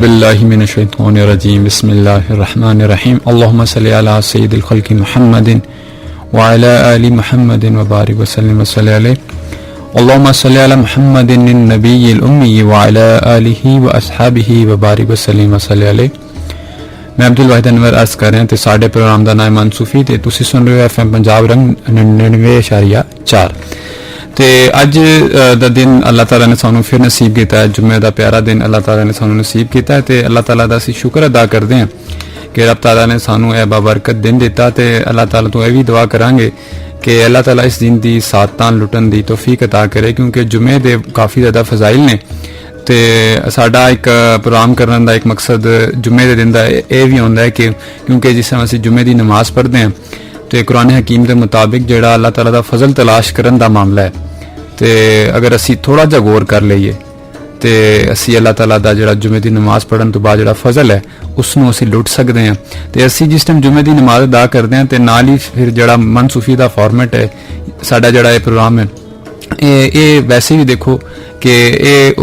बिल्लाहि मिनश्शैतानिर्रजीम बिस्मिल्लाहिर्रहमानिर्रहीम अल्लाहुम्मा सल्लि अला सय्यिदिल खल्क़ि मुहम्मदिन व अला आलि मुहम्मदिन व बारिक व सल्लिम व सल्लि अलैहि अल्लाहुम्मा सल्लि अला मुहम्मदिन नबिय्यिल उम्मी व अला आलिहि व अस्हाबिहि व बारिक व सल्लिम व सल्लि अलैहि। मैं अब्दुल वाहिद अनवर अर्ज कर रहा हूँ साढ़े प्रोग्राम का नाम मनसूफी ते तुसी सुन रहे हो FM पंजाब रंग 99.4 ते अज दा दिन अल्लाह ताला ने सानू फिर नसीब किया है। जुम्मे का प्यारा दिन अल्लाह ताला ने सानू नसीब किया है ते अल्लाह ताला दा असीं शुक्र अदा करते हैं कि रब ताला ने सानू यह बाबरकत दिन दिता ते अल्लाह ताला तो यह भी दुआ करांगे कि अल्लाह ताला इस दिन की सादतां लुटन की तौफीक अता करे, क्योंकि जुम्मे दे काफ़ी ज़्यादा फजाइल ने ते साडा एक प्रोग्राम करने का एक मकसद जुम्मे के दिन का यह भी होंदा है कि क्योंकि जिस समय असीं जुम्मे की नमाज़ पढ़ते हैं तो कुरान हकीम के मुताबिक जिहड़ा अल्लाह ताला दा फजल तलाश करने का मामला है ते अगर असी थोड़ा जा गौर कर लीए तो असी अल्लाह ताला दा जिहड़ा जुम्मे की नमाज़ पढ़न तो बाद जिहड़ा फजल है उसनूं असी लुट सकते हैं। तो असी जिस टाइम जुम्मे की नमाज़ अदा करते हैं तो नाल ही फिर जिहड़ा मनसूफी का फॉर्मेट है साडा जिहड़ा ये प्रोग्राम है ये वैसे भी देखो कि ये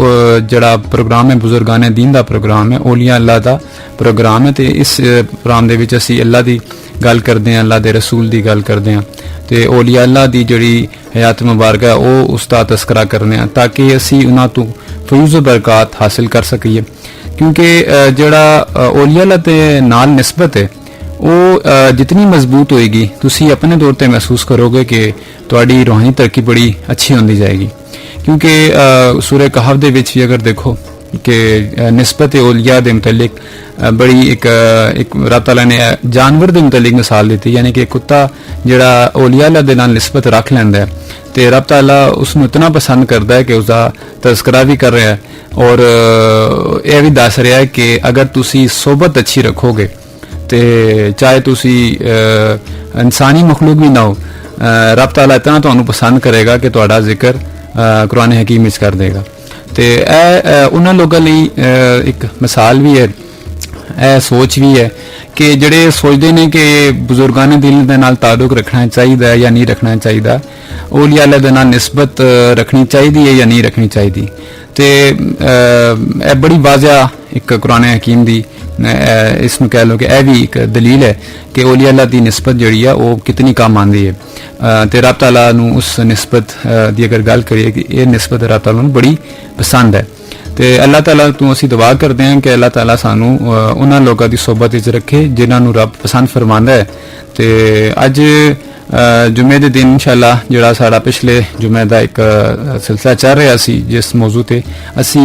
जिहड़ा प्रोग्राम है बुजुर्गाने दीन का प्रोग्राम है, औलिया अल्लाह का प्रोग्राम है। तो इस प्रोग्राम दे विच असी अल्लाह की गल करते हैं, अल्लाह के रसूल की गल करते हैं तो औलिया अल्लाह की जिहड़ी हयात मुबारक है वो उसका तस्करा करने हैं ताकि असी उन्हां तो फयूज़ बरकत हासिल कर सकीए। क्योंकि जिहड़ा औलिया अल्लाह ते नाल निस्बत है वो जितनी मजबूत होएगी तुसी अपने तौर पर महसूस करोगे कि तुहाडी रूहानी तरक्की बड़ी अच्छी होंदी जाएगी। क्योंकि सूरह कहफ दे विच भी अगर देखो कि निस्बत औलिया दे मुतल्लिक बड़ी एक रब ताला ने जानवर के मुतल्लिक मिसाल दी, यानी कि कुत्ता जिहड़ा औलिया अल्लाह दे नाल निस्बत रख लैंदा है तो रब ताला उसनूं इतना पसंद करता है कि उसका तस्करा भी कर रहा है और यह भी दस रहा है कि अगर तुसी सोबत अच्छी रखोगे तो चाहे तुसी इंसानी मखलूक भी ना हो रब ताला इतना तुहानूं पसंद करेगा कि तुहाडा जिक्र कुरान हकीम विच कर देगा। तो उन्होंने लोगों लिए एक मिसाल भी है, सोच भी है कि जिहड़े सोचते हैं कि बुजुर्गाने दिल दे नाल ताल्लुक रखना चाहिए या नहीं रखना चाहिए, औलिया अल्लाह दे नाल निस्बत रखनी चाहिए या नहीं रखनी चाहिए। तो बड़ी वाज़ह एक कुरान हकीम दी इसमें कह लो कि यह भी एक दलील है कि औलिया अल्लाह की निस्बत जिहड़ी है वो कितनी काम आती है। तो रब ताला नूं उस निस्बत की अगर गल करिए कि यह निस्बत रब ताला नूं बड़ी पसंद है। तो अल्लाह ताला तो असीं दुआ करते हैं कि अल्लाह ताला सानू उन्हां लोगों की सोबत विच रखे जिन्हां नूं रब पसंद फरमांदा है। तो अज जुम्मे के दिन इंशाअल्लाह जिहड़ा साडा पिछले जुम्मे का एक सिलसिला चल रहा सी जिस मौजू ते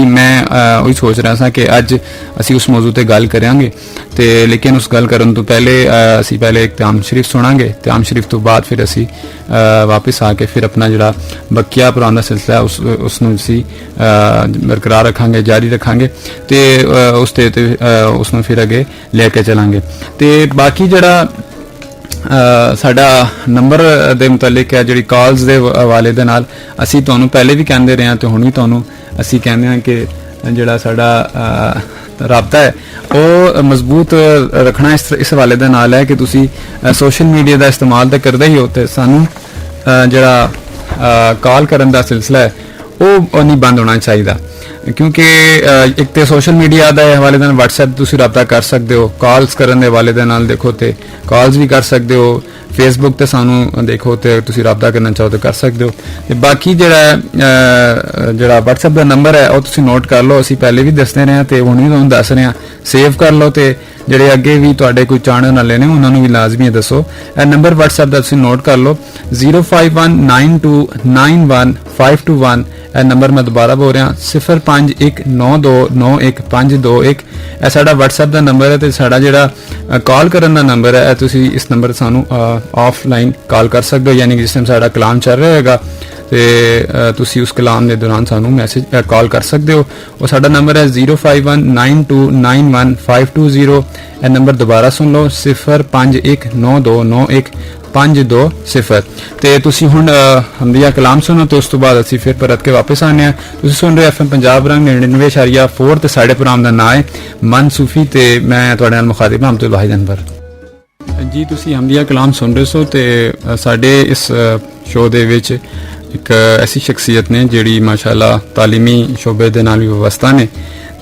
मैं वही सोच रहा था कि अज असी उस मौजू ते गल करांगे। तो लेकिन उस गल करन तो पहले असी पहले एक त्याम शरीफ सुनांगे, त्याम शरीफ तो बाद फिर असी वापस आके फिर अपना जिहड़ा बकिया पुराना सिलसिला उसनूं असी बरकरार रखांगे, जारी रखांगे तो उसनूं फिर अगे लेके चलांगे। तो बाकी जिहड़ा साडा नंबर दे मुतलिक है जिहड़ी कॉल्स दे हवाले दे नाल असी तुहानूं पहले भी कहंदे रहे हैं तो हुण भी तुहानूं असी कहंदे हां कि जिहड़ा साडा राबता है वो मजबूत रखना इस हवाले दे नाल है कि तुसी सोशल मीडिया का इस्तेमाल तो करदे ही हो तो सानूं जिहड़ा कॉल करन दा सिलसिला है वो नहीं बंद होना चाहिए। क्योंकि एक तो सोशल मीडिया के हवाले नाल WhatsApp तुसीं रब्ता कर सकते हो, कॉल्स करने के हवाले नाल देखो तो कॉल्स भी कर सकते हो, फेसबुक ते सानू देखो तो तुसीं रब्ता करना चाहो तो कर सकते हो। ते बाकी जिहड़ा WhatsApp का नंबर है वो तुसीं नोट कर लो, असीं पहले भी दसदे रहे तो हुण भी तुहानूं दस रहे हैं, सेव कर लो तो जिहड़े अगे भी तुहाडे कोई चाहण वाले ने उन्होंने भी लाजमी दसो। यह नंबर WhatsApp का तुसीं नोट कर लो 05192915221। यह नंबर मैं दोबारा बोल रहा 0519291521। यह साडा WhatsApp का नंबर है। तो साडा जिहड़ा कॉल करन दा नंबर है तुसीं इस नंबर सानू ऑफलाइन कॉल कर सकते हो, यानी कि जिस टाइम साडा कलाम चल रहा है तो तुसी उस कलाम के दौरान सानू मैसेज कॉल कर सकते हो। और साडा नंबर है 05192911520। यह नंबर दोबारा सुन लो 0519291520। तो तुसी हुण हमदिया कलाम सुनो तो उस तो बाद असी फिर परत के वापस आने हैं। तुसी सुन रहे FM पंजाब रंग 99.4 ते साडे प्रोग्राम का नाम है मनसूफी ते मैं तुहाडे नाल मुखातिब हां अब्दुल वाहिद अनवर जी। तुसी हमदिया कलाम सुन रहे सो ते साडे इस शो दे विच एक ऐसी शख्सियत ने जिहड़ी माशाअल्लाह तालीमी शोबे दे नाल भी वाबस्ता ने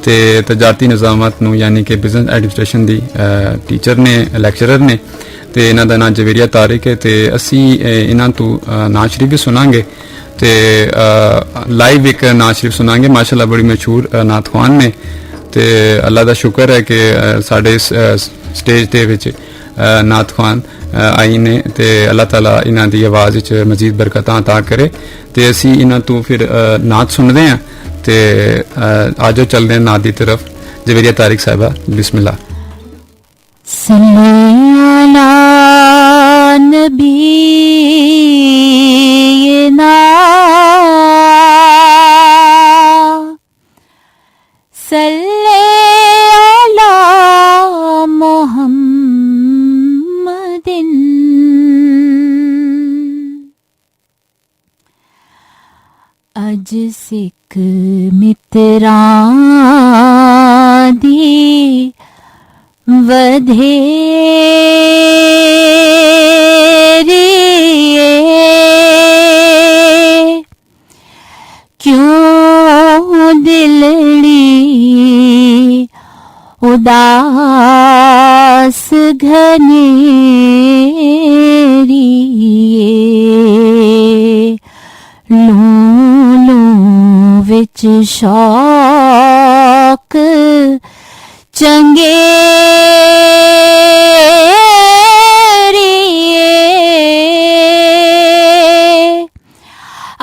ਤੇ ਤਜਾਰਤੀ ਨਿਜ਼ਾਮਤ ਨੂੰ ਯਾਨੀ ਕਿ ਬਿਜ਼ਨਸ ਐਡਮਿਨਿਸਟ੍ਰੇਸ਼ਨ ਦੀ ਟੀਚਰ ਨੇ, ਲੈਕਚਰਰ ਨੇ ਤੇ ਇਹਨਾਂ ਦਾ ਨਾਮ ਜਵੇਰੀਆ ਤਾਰਿਕ ਹੈ ਤੇ ਅਸੀਂ ਇਹਨਾਂ ਤੋਂ ਨਾਤ ਸ਼ਰੀਫ ਵੀ ਸੁਣਾਂਗੇ ਤੇ ਲਾਈਵ ਇੱਕ ਨਾਤ ਸ਼ਰੀਫ ਸੁਣਾਂਗੇ। ਮਾਸ਼ਾਅੱਲਾ ਬੜੀ ਮਸ਼ਹੂਰ ਨਾਤ ਖਵਾਨ ਨੇ ਤੇ ਅੱਲਾ ਦਾ ਸ਼ੁਕਰ ਹੈ ਕਿ ਸਾਡੇ ਇਸ ਸਟੇਜ ਦੇ ਵਿੱਚ ਨਾਤ ਖਵਾਨ ਆਈ ਨੇ ਤੇ ਅੱਲਾਹ ਤਾਲਾ ਇਹਨਾਂ ਦੀ ਆਵਾਜ਼ ਵਿੱਚ ਮਜ਼ੀਦ ਬਰਕਤਾਂ ਅਤਾ ਕਰੇ ਤੇ ਅਸੀਂ ਇਹਨਾਂ ਤੋਂ ਫਿਰ ਨਾਤ ਸੁਣਦੇ ਹਾਂ ਤੇ ਆਜੋ ਚੱਲਦੇ ਹਾਂ ਨਾਤ ਦੀ ਤਰਫ। ਜਵੇਰੀਆ ਤਾਰਿਕ ਸਾਹਿਬਾ ਬਿਸमिल्लाह। सल्ले अला नबीना सल्ले अला मुहम्मदिन अज सिख मित्रां दी वधेरी क्यों दिलड़ी उदास घनेरी लू विच शौक चंगे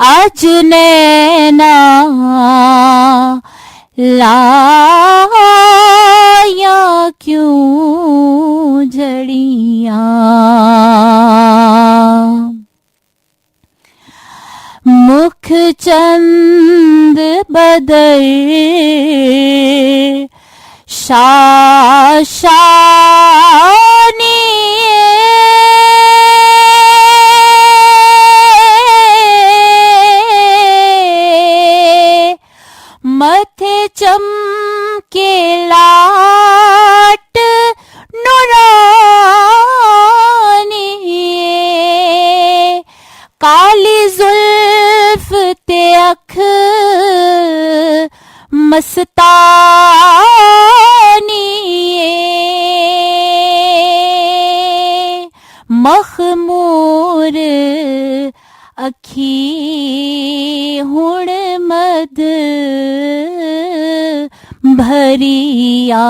अज नैना लाया क्यों झड़ियां मुख चंद बदर शाशानी मथे चमके लाट नुरानी काली जुल्फ ते अख मस्तानी मखमूर अखी हुण मद भरिया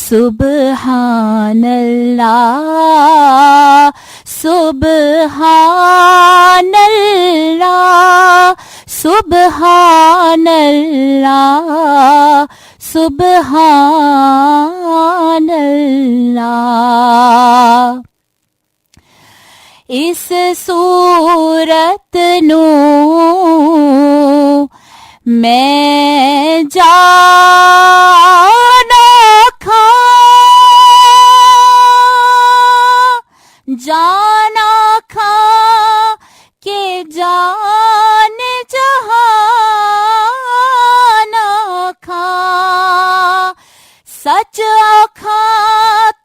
सुबहानल्लाह सुबहानल्लाह सुबहानल्लाह सुबहानल्लाह इस सूरत नू मैं जाना खा के जान जहाना खा सच आखा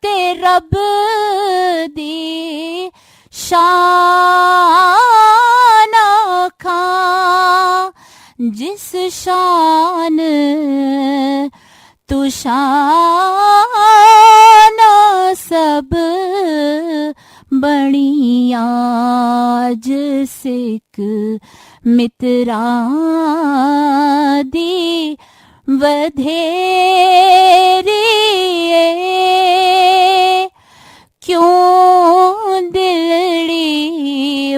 ते रब दी शान आखा जिस शान तू शान सब बणिया जिसिक मित्रां दी वधेरी क्यों दिलड़ी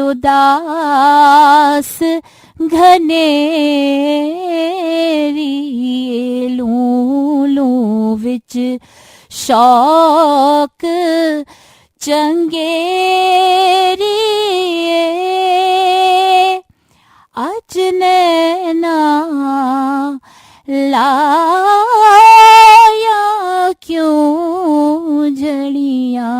उदास घनेरी लू विच शौक चंगेरी अज नैना लाया क्यों झड़ियां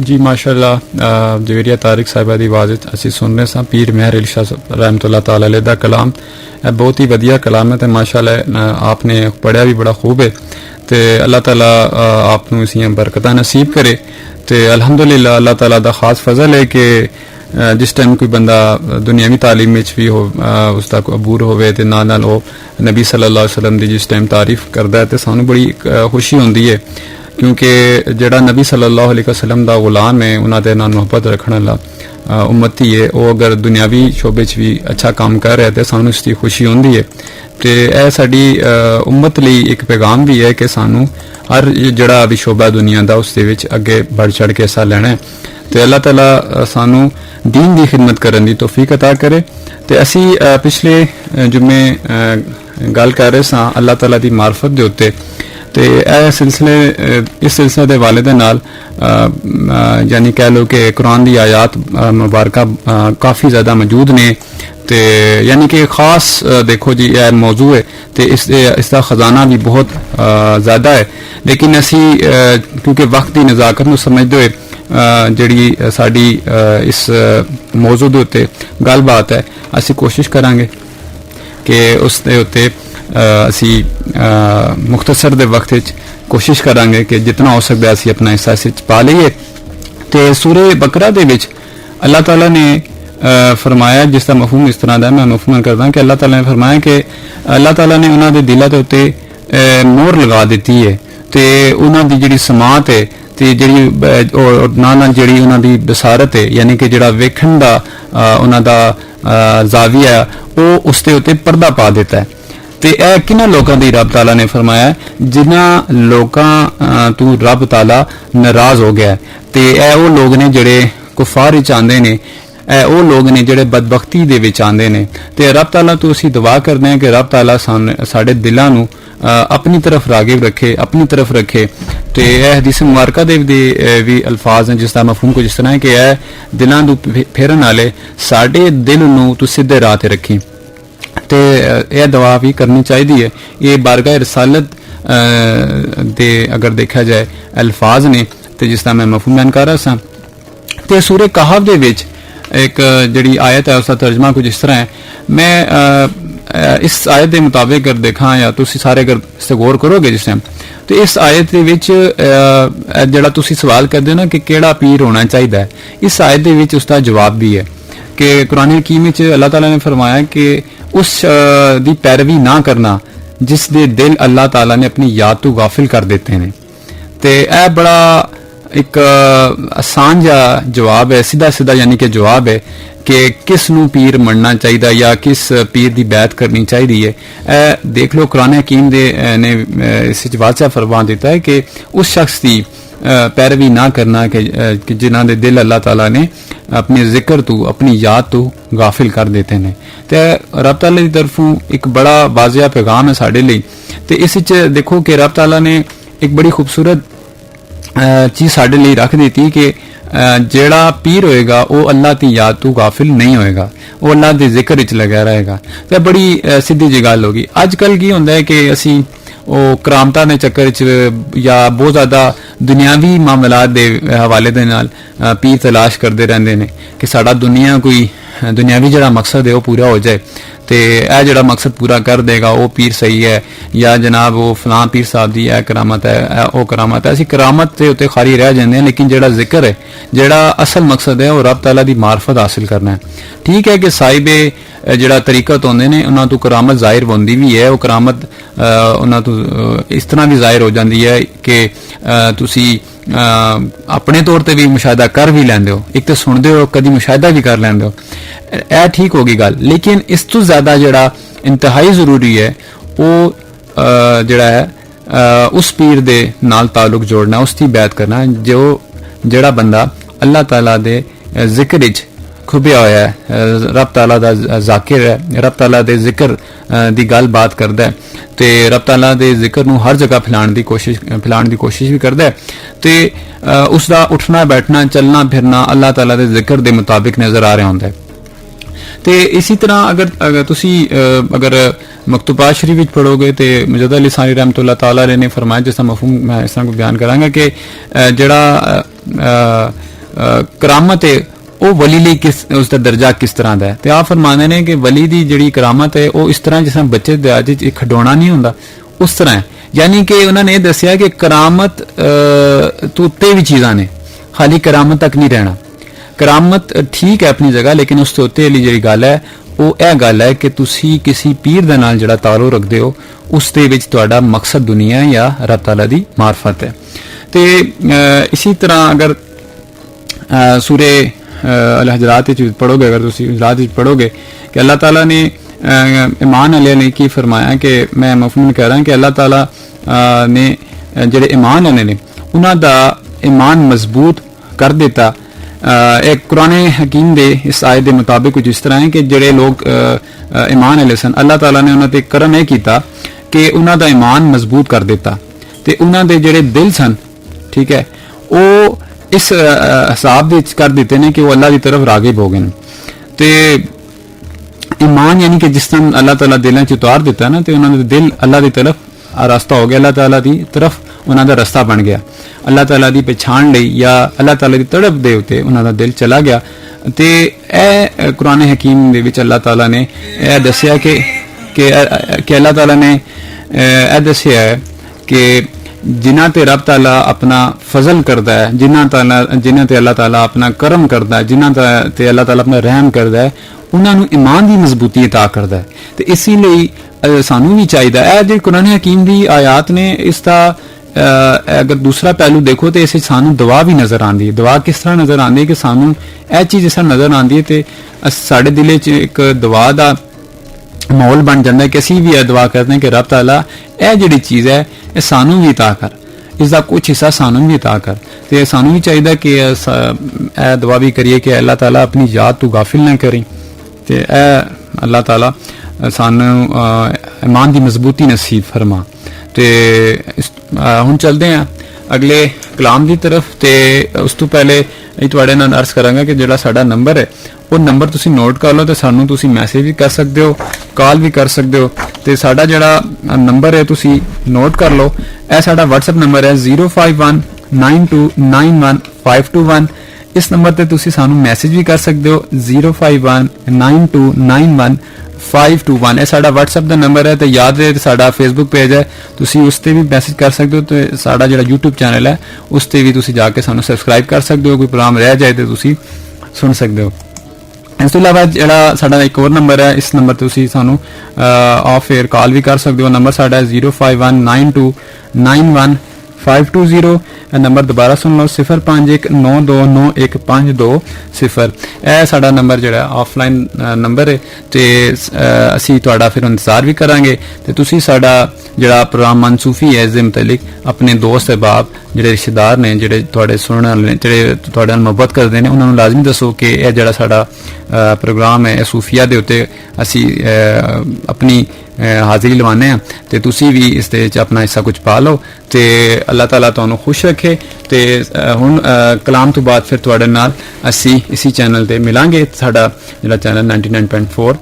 जी माशाअल्लाह जवेरिया तारिक साहिबा दी आवाज़ असीं सुन रहे सां पीर मेहर अली शाह रहमतुल्लाह तआला अलैह दा कलाम बहुत ही वधिया कलाम है ते माशाअल्लाह आपने पढ़िया भी बड़ा खूब है ते अल्लाह ताला आप नूं इसियां बरकतां नसीब करे ते अल्हम्दुलिल्लाह अल्लाह ताला दा खास फजल है कि जिस टाइम कोई बंदा दुनियावी तालीम विच भी हो उसका कोई अबूर होवे ते नाल वो नबी सल्लल्लाहु अलैहि वसल्लम दी जिस टाइम तारीफ करदा है ते सानू बड़ी खुशी होंदी है, क्योंकि जेड़ा नबी सल्लल्लाहु अलैहि वसल्लम दा गुलाम है उन्हां दे नाल मोहब्बत रखने वाला उम्मती है, वो अगर दुनियावी शोबे च भी अच्छा काम कर रहा है तो सानू इसकी खुशी होंदी है। तो यह साडी उम्मत लई एक पैगाम भी है कि सानू हर जड़ा भी शोबा दुनिया का उस दे विच अगे बढ़ चढ़ के हिस्सा लेना है। तो अल्लाह ताला सानू दीन की खिदमत करने की तौफीक अता करे। तो असी पिछले जुम्मे गल कर रहे सां अल्लाह ताला की मार्फत के उत्ते, तो इस सिलसिले के हवाले दे नाल यानी कह लो कि कुरान की आयात मुबारक काफ़ी ज़्यादा मौजूद ने, तो यानी कि खास देखो जी यह मौजू है तो इसका खजाना भी बहुत ज़्यादा है, लेकिन असी क्योंकि वक्त की नज़ाकत को समझते हुए जिहड़ी साडी इस मौजू के उत्ते गलबात है असी कोशिश करांगे कि उस दे उत्ते असी मुख्तसर दे वक्त विच कोशिश करांगे कि जितना हो सकता असी अपना हिस्सा इस पा लईए। तो सूरे बकरा दे विच अल्लाह ताला ने फरमाया, जिसका मफहूम इस तरह का मैं मफहूम करदा कि अल्लाह ताला ने फरमाया कि अल्लाह ताला ने उन्हां दे दिलां दे उत्ते मोहर लगा दी है, तो उन्हां दी जिहड़ी समात है ते जिहड़ी नाल जिहड़ी उन्हां दी बसारत है यानी कि जिहड़ा वेखण दा उन्हां दा जाविया वो उस दे उत्ते पर्दा पा दिता है। तो यह किन्हां लोकां दी रब ताला ने फरमाया जिन्हां लोकां तू रब ताला नाराज हो गया। तो यह वो लोग ने जिहड़े कुफार विच आंदे ने, वो लोग ने जिहड़े बदबख्ती दे विच आंदे ने। तो रब ताला तो असीं दुआ करते हैं कि रब ताला साडे दिलां नूं अपनी तरफ रागिब रखे, अपनी तरफ रखे। तो यह हदीस मुबारका दे भी अल्फाज हैं जिसका मफहूम कुछ इस तरह है कि यह दिलां नूं फेरन वाले साडे दिल नूं तू सीधे राह ते रखी। तो यह दुआ भी करनी चाहिए। ये बारगाह रसालत दे अगर देखा जाए अल्फाज ने तो जिसका मैं मफहूम बयान कर रहा था। तो सूरे कहफ दे विच एक जिहड़ी आयत है उसका तर्जमा कुछ इस तरह है। मैं इस आयत के मुताबिक अगर देखा या तुसी सारे अगर इससे गौर करोगे जिस टाइम, तो इस आयत के विच जिहड़ा तुसी सवाल करदे हो ना कि केड़ा पीर होना चाहिए, इस आयत के विच उसका जवाब भी है कि कुरान हकीम विच अल्लाह ताला ने फरमाया कि उस दी पैरवी ना करना जिस दे दिल अल्लाह ताला ने अपनी याद तो गाफिल कर देते हैं। तो यह बड़ा एक आसान जा जवाब है, सीधा सीधा यानी कि जवाब है कि किस नूं पीर मनना चाहिए या किस पीर की बैत करनी चाहिए। देख लो कुरान हकीम ने इस वाज़ह फरमा दिता है कि उस शख्स की पैरवी ना करना कि जिन्हां दे दिल अल्लाह ताला ने अपने जिक्र तो अपनी याद तो गाफिल कर देते हैं। तो रब ताला की तरफों एक बड़ा वाज़िया पैगाम है साढ़े लिए। तो इस देखो कि रब ताला ने एक बड़ी खूबसूरत चीज़ साढ़े लिए रख दी थी कि जेड़ा पीर होएगा वो अल्लाह की याद तो गाफिल नहीं होएगा, वो अल्लाह के जिक्र विच लगा रहेगा। तो बड़ी सीधी जी गल होगी। अजकल की होंदा है कि असी वो करामतां दे चक्कर च या बहुत ज़्यादा दुनियावी मामलात दे हवाले दे नाल पीर तलाश करते रहंदे ने कि साडा दुनियावी जिहड़ा मकसद है वो पूरा हो जाए। तो यह जिहड़ा मकसद पूरा कर देगा वो पीर सही है, या जनाब वो फलां पीर साहब की करामत है, वो करामत है। असीं करामत के उत्ते खाली रह जाते हैं, लेकिन जिहड़ा जिक्र है, जिहड़ा असल मकसद है वो रब ताला की मार्फत हासिल करना है। ठीक है कि साहिबे जिहड़ा तरीकत होंदे ने उन्हां तो करामत जाहिर होंदी भी है, वो करामत उन्हां तो इस तरह भी जाहिर हो जाती है कि तुसी अपने तौर पर भी मुशाहिदा कर भी लैंदे हो, एक तो सुनते हो कभी मुशाहिदा भी कर लैंदे हो, यह ठीक होगी गल। लेकिन इस तो ज़्यादा जिहड़ा इंतहाई ज़रूरी है वो जिहड़ा है उस पीर दे नाल ताल्लुक जोड़ना, उसकी बैत करना जो जिहड़ा बंदा अल्लाह ताला दे जिक्र विच खुबिया होया है, रब ताला दा जाकिर है, रब ताला दे जिक्र दी गल बात करदा है, तो रब ताला दे जिक्र नूं हर जगह फैलाण दी कोशिश भी करदा है। तो उसका उठना बैठना चलना फिरना अल्लाह ताला दे जिक्र दे मुताबिक नजर आ रहा होंदा है। तो इसी तरह अगर तुसी अगर मकतूबात शरीफ विच पढ़ोगे तो मुजद्दद अली सानी रहमतुल्लाह तआला ने फरमाया, जिसका मफहूम मैं इस तरह को बयान करांगा कि जिहड़ा करामत है वो वली ਲਈ किस उसका दर्जा किस तरह का है। तो आप फरमाते हैं कि वली की जिहड़ी करामत है वो इस तरह जिस तरह बच्चे दे अज खडौना नहीं होंदा उस तरह है। यानी कि उन्होंने दसिया कि करामत तो उत्ते भी चीज़ां ने, खाली करामत तक नहीं रहना। करामत ठीक है अपनी जगह, लेकिन उस तो उत्ते वाली जिहड़ी गल है ਉਹ ਇਹ ਗੱਲ ਹੈ ਕਿ ਤੁਸੀਂ ਕਿਸੇ ਪੀਰ ਦੇ ਨਾਲ ਜਿਹੜਾ ਤਾਲੁਕ ਰੱਖਦੇ ਹੋ ਉਸ ਦੇ ਵਿੱਚ ਤੁਹਾਡਾ ਮਕਸਦ ਦੁਨੀਆ ਜਾਂ ਰੱਬ ਤਾਲਾ ਦੀ ਮਾਰਫਤ ਹੈ। ਤੇ ਇਸੇ ਤਰ੍ਹਾਂ ਅਗਰ ਸੂਰੇ ਅਲ ਹਜਰਾਤ ਵਿੱਚ ਪੜੋਗੇ, ਅਗਰ ਤੁਸੀਂ ਹਜਰਾਤ ਵਿੱਚ ਪੜੋਗੇ ਕਿ ਅੱਲਾਹ ਤਾਲਾ ਨੇ ईमान वाले ने की फरमाया कि मैं मफहूम कह रहा कि अल्लाह ताला ने ਜਿਹੜੇ ईमान वाले ने उन्हां दा ईमान मजबूत कर दिता। एक कुरान हकीम दे इस आयत के मुताबिक कुछ इस तरह है कि ਜਿਹੜੇ लोग ईमान वाले सन अल्लाह ताला ने उन्हां ते करम ਇਹ ਕੀਤਾ कि उन्हां दा ईमान मजबूत कर दिता ते उन्हां दे ਜਿਹੜੇ दिल सन, ठीक है, ਉਹ इस हिसाब विच कर दिते ने कि वो अल्लाह की तरफ रागिब हो गए। ते ईमान यानी कि जिस तरह अल्लाह ताला दिलों च उतार दिता ना, तो उन्होंने दिल अल्लाह की तरफ रास्ता हो गया, अल्लाह ताला की तरफ उन्होंने रास्ता बन गया, अल्लाह ताला की पहचान लई या अल्लाह ताला की तड़प दे उत्ते उन्होंने दिल चला गया। तो यह कुरान हकीम दे विच अल्लाह ताला ने यह दसिया कि अल्लाह ताला ने यह दसिया है कि जिन्हां ते रब ताला अपना फजल करता है, जिन्हां ते अल्लाह ताला अपना करम करता है, जिन्हां ते अल्लाह ताला अपना रहम करता है, उन्होंने ईमान की मजबूती अता करता है। तो इसी लिए सानू भी चाहिए है जो कुरान हकीम की आयात ने इसका अगर दूसरा पहलू देखो तो इस सानू दुआ भी नज़र आती है। दुआ किस तरह नज़र आती है कि सानू यह चीज़ इस तरह नज़र आती है तो साढ़े दिल च एक दुआ का माहौल बन जाता है कि असी भी यह दुआ करते हैं कि रब ताला यह जी चीज़ है यह सानू भी अता कर, इसका कुछ हिस्सा सानू भी अता कर। तो सानू भी चाहिए कि यह दुआ भी करिए कि अल्लाह ताला अपनी याद तू गाफिल ना करें, तो अल्लाह ताला सानू ईमान की मजबूती नसीब फरमा। तो हुण चलते हैं अगले कलाम की तरफ। तो उस तो पहले तुहाडे नाल अर्ज करांगा कि जिहड़ा साडा नंबर है वो नंबर तुसी नोट कर लो, तो सानू तुसी मैसेज भी कर सकते हो, कॉल भी कर सकते हो। तो साडा जिहड़ा नंबर है तुसी नोट कर लो, यह साडा व्हाट्सएप नंबर है 05192915521। इस नंबर ते तुसी सानू मैसेज भी कर सकते हो 05192915521। यह साडा व्हाट्सएप का नंबर है। तो याद रहे साडा फेसबुक पेज है, तुसी उस ते भी मैसेज कर सकते हो। तो साडा जिहड़ा यूट्यूब चैनल है उस ते भी तुसी जाके सानू सबसक्राइब कर सकते हो, कोई प्रोग्राम रह जाए तो तुसी सुन सकते हो। इस तो इलावा जिहड़ा साडा एक और नंबर है, इस नंबर ते तुसी सानू ऑफ एयर कॉल भी कर सकते हो। नंबर साडा है 05192915520। नंबर दोबारा सुन लो 0519291520। यह साडा नंबर जिहड़ा ऑफलाइन नंबर है। तो असी तुहाडा फिर इंतजार भी करांगे। तो तुसी साडा जिहड़ा प्रोग्राम मनसूफी है इस दे मुतलिक अपने दोस्त अहबाब जिहड़े रिश्तेदार ने, जिहड़े तुहाडे सुनने वाले, जिहड़े तुहाडे नाल मुहब्बत करदे ने, उन्हां नूं लाजमी दसो कि यह जिहड़ा साडा प्रोग्राम है सूफिया दे उत्ते असी अपनी हाजिरी लवाने हैं। तो तुसी भी इस दे च अपना हिस्सा कुछ पा लो। तो अल्लाह ताला तुहानू खुश रखे। तो हुण कलाम तो बाद फिर तुहाडे नाल असी इसी चैनल ते मिलांगे, साडा जिहड़ा चैनल 99.4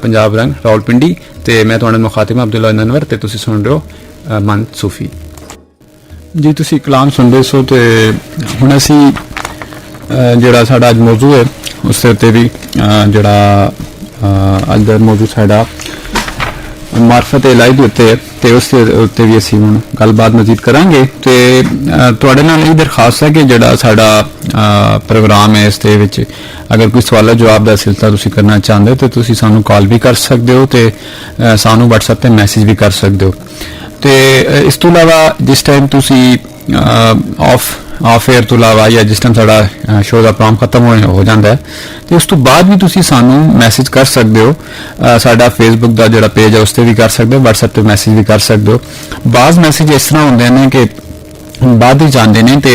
पंजाब रंग रावलपिंडी। तो मैं तुहाडे मुखातिब अब्दुल्ला ननवर, ते तुसी सुन रहे हो मन सूफी जी। तुसी कलाम सुन रहे सो। तो हुण असी जिहड़ा साडा अज मौजू है उस दे उत्ते भी जिहड़ा अज दा मौजू साडा मार्फत इलाही के उत्ते, तो उस उत्ते भी असीं हुण गलबात मजीद करांगे। तो तुहाडे नाल यही दरखास्त है कि जिहड़ा साडा प्रोग्राम है इस दे विच अगर कोई सवाल जवाब का सिलसिला तुसीं करना चाहते हो तो तुसीं सानू कॉल भी कर सकते हो, तो सानू व्हाट्सएप पे मैसेज भी कर सकते हो। तो इस तो इलावा जिस टाइम तुसीं ऑफ एयर तो इलावा या जिस टाइम साडा शो का प्रोग्राम खत्म हो जाता है तो उस तो बाद भी तुसीं सानू मैसेज कर सकते हो। साडा फेसबुक का जिहड़ा पेज है उस पर भी कर सकते हो, व्हाट्सएप पे मैसेज भी कर सकते हो। बाज़ मैसेज इस तरह होंदे ने कि बाद ही आते हैं, तो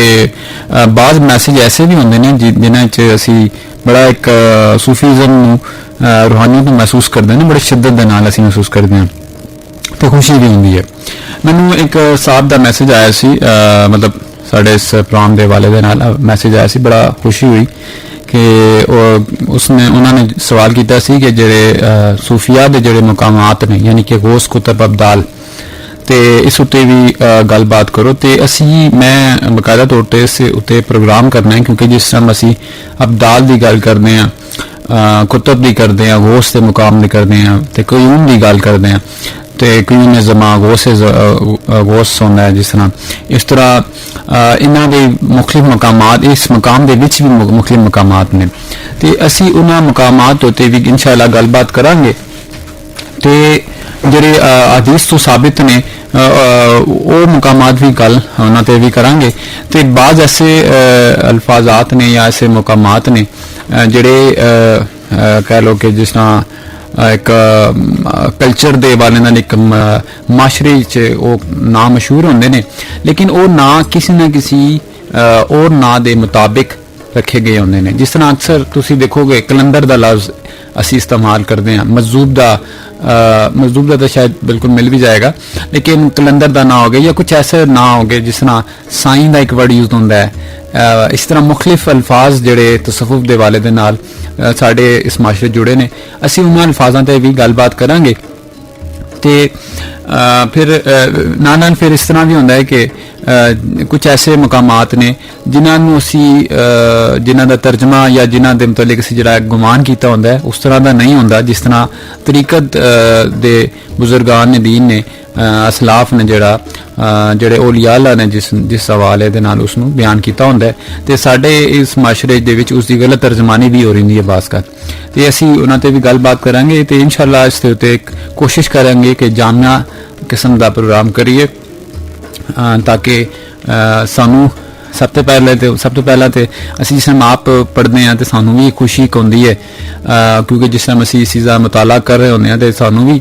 बाज़ मैसेज ऐसे भी होंदे ने जिन्हां च असीं बड़ा एक सूफीज़म रूहानियत नूं महसूस करते हैं, बड़ी शिद्दत दे नाल असीं महसूस करते हैं, तो खुशी भी होंदी है। मैनूं एक साहब का मैसेज आया सी, मतलब साढ़े इस प्रोग्राम के हवाले दे नाल मैसेज आया सी, बड़ा खुशी हुई कि उन्होंने सवाल किया सी कि जिहड़े सूफिया के जिहड़े मुकामात ने यानी कि गौस कुतब अब्दाल, तो इस उत्ते भी गलबात करो। तो मैं बकायदा तौर पर इस उत्ते प्रोग्राम करना है, क्योंकि जिस टाइम असी अब्दाल की गल करते हैं, कुतब की करते हैं, गौस के मुकाम की करते हैं, तो क्यूम की गल करते हैं, ਤੇ ਕਈ ਨੇ ਜ਼ਮਾ ਗੋਸ ਹੁੰਦਾ ਹੈ, ਜਿਸ ਤਰ੍ਹਾਂ ਇਸ ਤਰ੍ਹਾਂ ਇਹਨਾਂ ਦੇ ਮੁਖਤਲਿਫ ਮਕਾਮਾਤ, ਇਸ ਮਕਾਮ ਦੇ ਵਿੱਚ ਵੀ ਮੁਖਤਲਿਫ ਮਕਾਮਾਤ ਨੇ, ਤੇ ਅਸੀਂ ਉਹਨਾਂ ਮਕਾਮਾਤ ਉੱਤੇ ਵੀ ਇਨਸ਼ਾਅੱਲਾ ਗੱਲਬਾਤ ਕਰਾਂਗੇ। ਤੇ ਜਿਹੜੇ ਹਦੀਸ ਤੋਂ ਸਾबित ਨੇ ਉਹ ਮਕਾਮਾਤ ਵੀ ਗੱਲ ਉਹਨਾਂ ਤੇ ਵੀ ਕਰਾਂਗੇ। ਤੇ ਬਾਜ਼ ਐਸੇ ਅਲਫਾਜ਼ਾਤ ਨੇ ਜਾਂ ਐਸੇ ਮਕਾਮਾਤ ਨੇ ਜਿਹੜੇ ਕਹਿ ਲਓ ਕਿ ਜਿਸ ਤਰ੍ਹਾਂ ਇੱਕ ਕਲਚਰ ਦੇ ਵਾਲੇ ਨਾਲ ਇੱਕ ਮਾਸ਼ਰੇ 'ਚ ਉਹ ਨਾਂ ਮਸ਼ਹੂਰ ਹੁੰਦੇ ਨੇ, ਲੇਕਿਨ ਉਹ ਨਾਂ ਕਿਸੇ ਨਾ ਕਿਸੇ और ना दे मुताबिक रखे गए होंगे ने। जिस तरह अक्सर तुसी देखोगे कलंदर दा लफ्ज़ असी इस्तेमाल करते हैं, मजदूब दा तो शायद बिल्कुल मिल भी जाएगा, लेकिन कलंदर दा ना हो गया या कुछ ऐसे ना हो गए जिस तरह साईं दा एक वर्ड यूज होंदा है। इस तरह मुख्तलिफ अल्फाज जिहड़े तसव्वुफ दे वाले दे नाल साडे इस माशरे जुड़े ने, असी उन्हां अल्फाजां ते भी गलबात करांगे। ते फिर नाल फिर इस तरह भी होंदा है कि कुछ ऐसे मकामात ने जिन्होंने असी जिन्हों का तर्जमा या जिन्हों के मुतलिक असी जिहड़ा गुमान किया होंदा है उस तरह का नहीं होंदा, जिस तरह तरीकत दे बुजुर्गान ने दीन ने असलाफ ने ਜਿਹੜੇ औलिया अल्लाह ने जिस हवाले दे नाल उसनूं बयान किया होंदा है, ते साडे इस माशरे दे विच उसदी गलत तर्जमानी भी हो रही है बाज़ ते असी उन्हां ते भी गलबात करांगे। ते इंशाअल्लाह इस दे उत्ते कोशिश करांगे कि जामिया किस्म दा प्रोग्राम करिए ताकि सानू सब तो पहला तो असी जिस टाइम आप पढ़ते हैं तो सानू भी खुशी होंदी है, क्योंकि जिस टाइम असी इस चीज़ का मुताला कर रहे होंगे तो सानू भी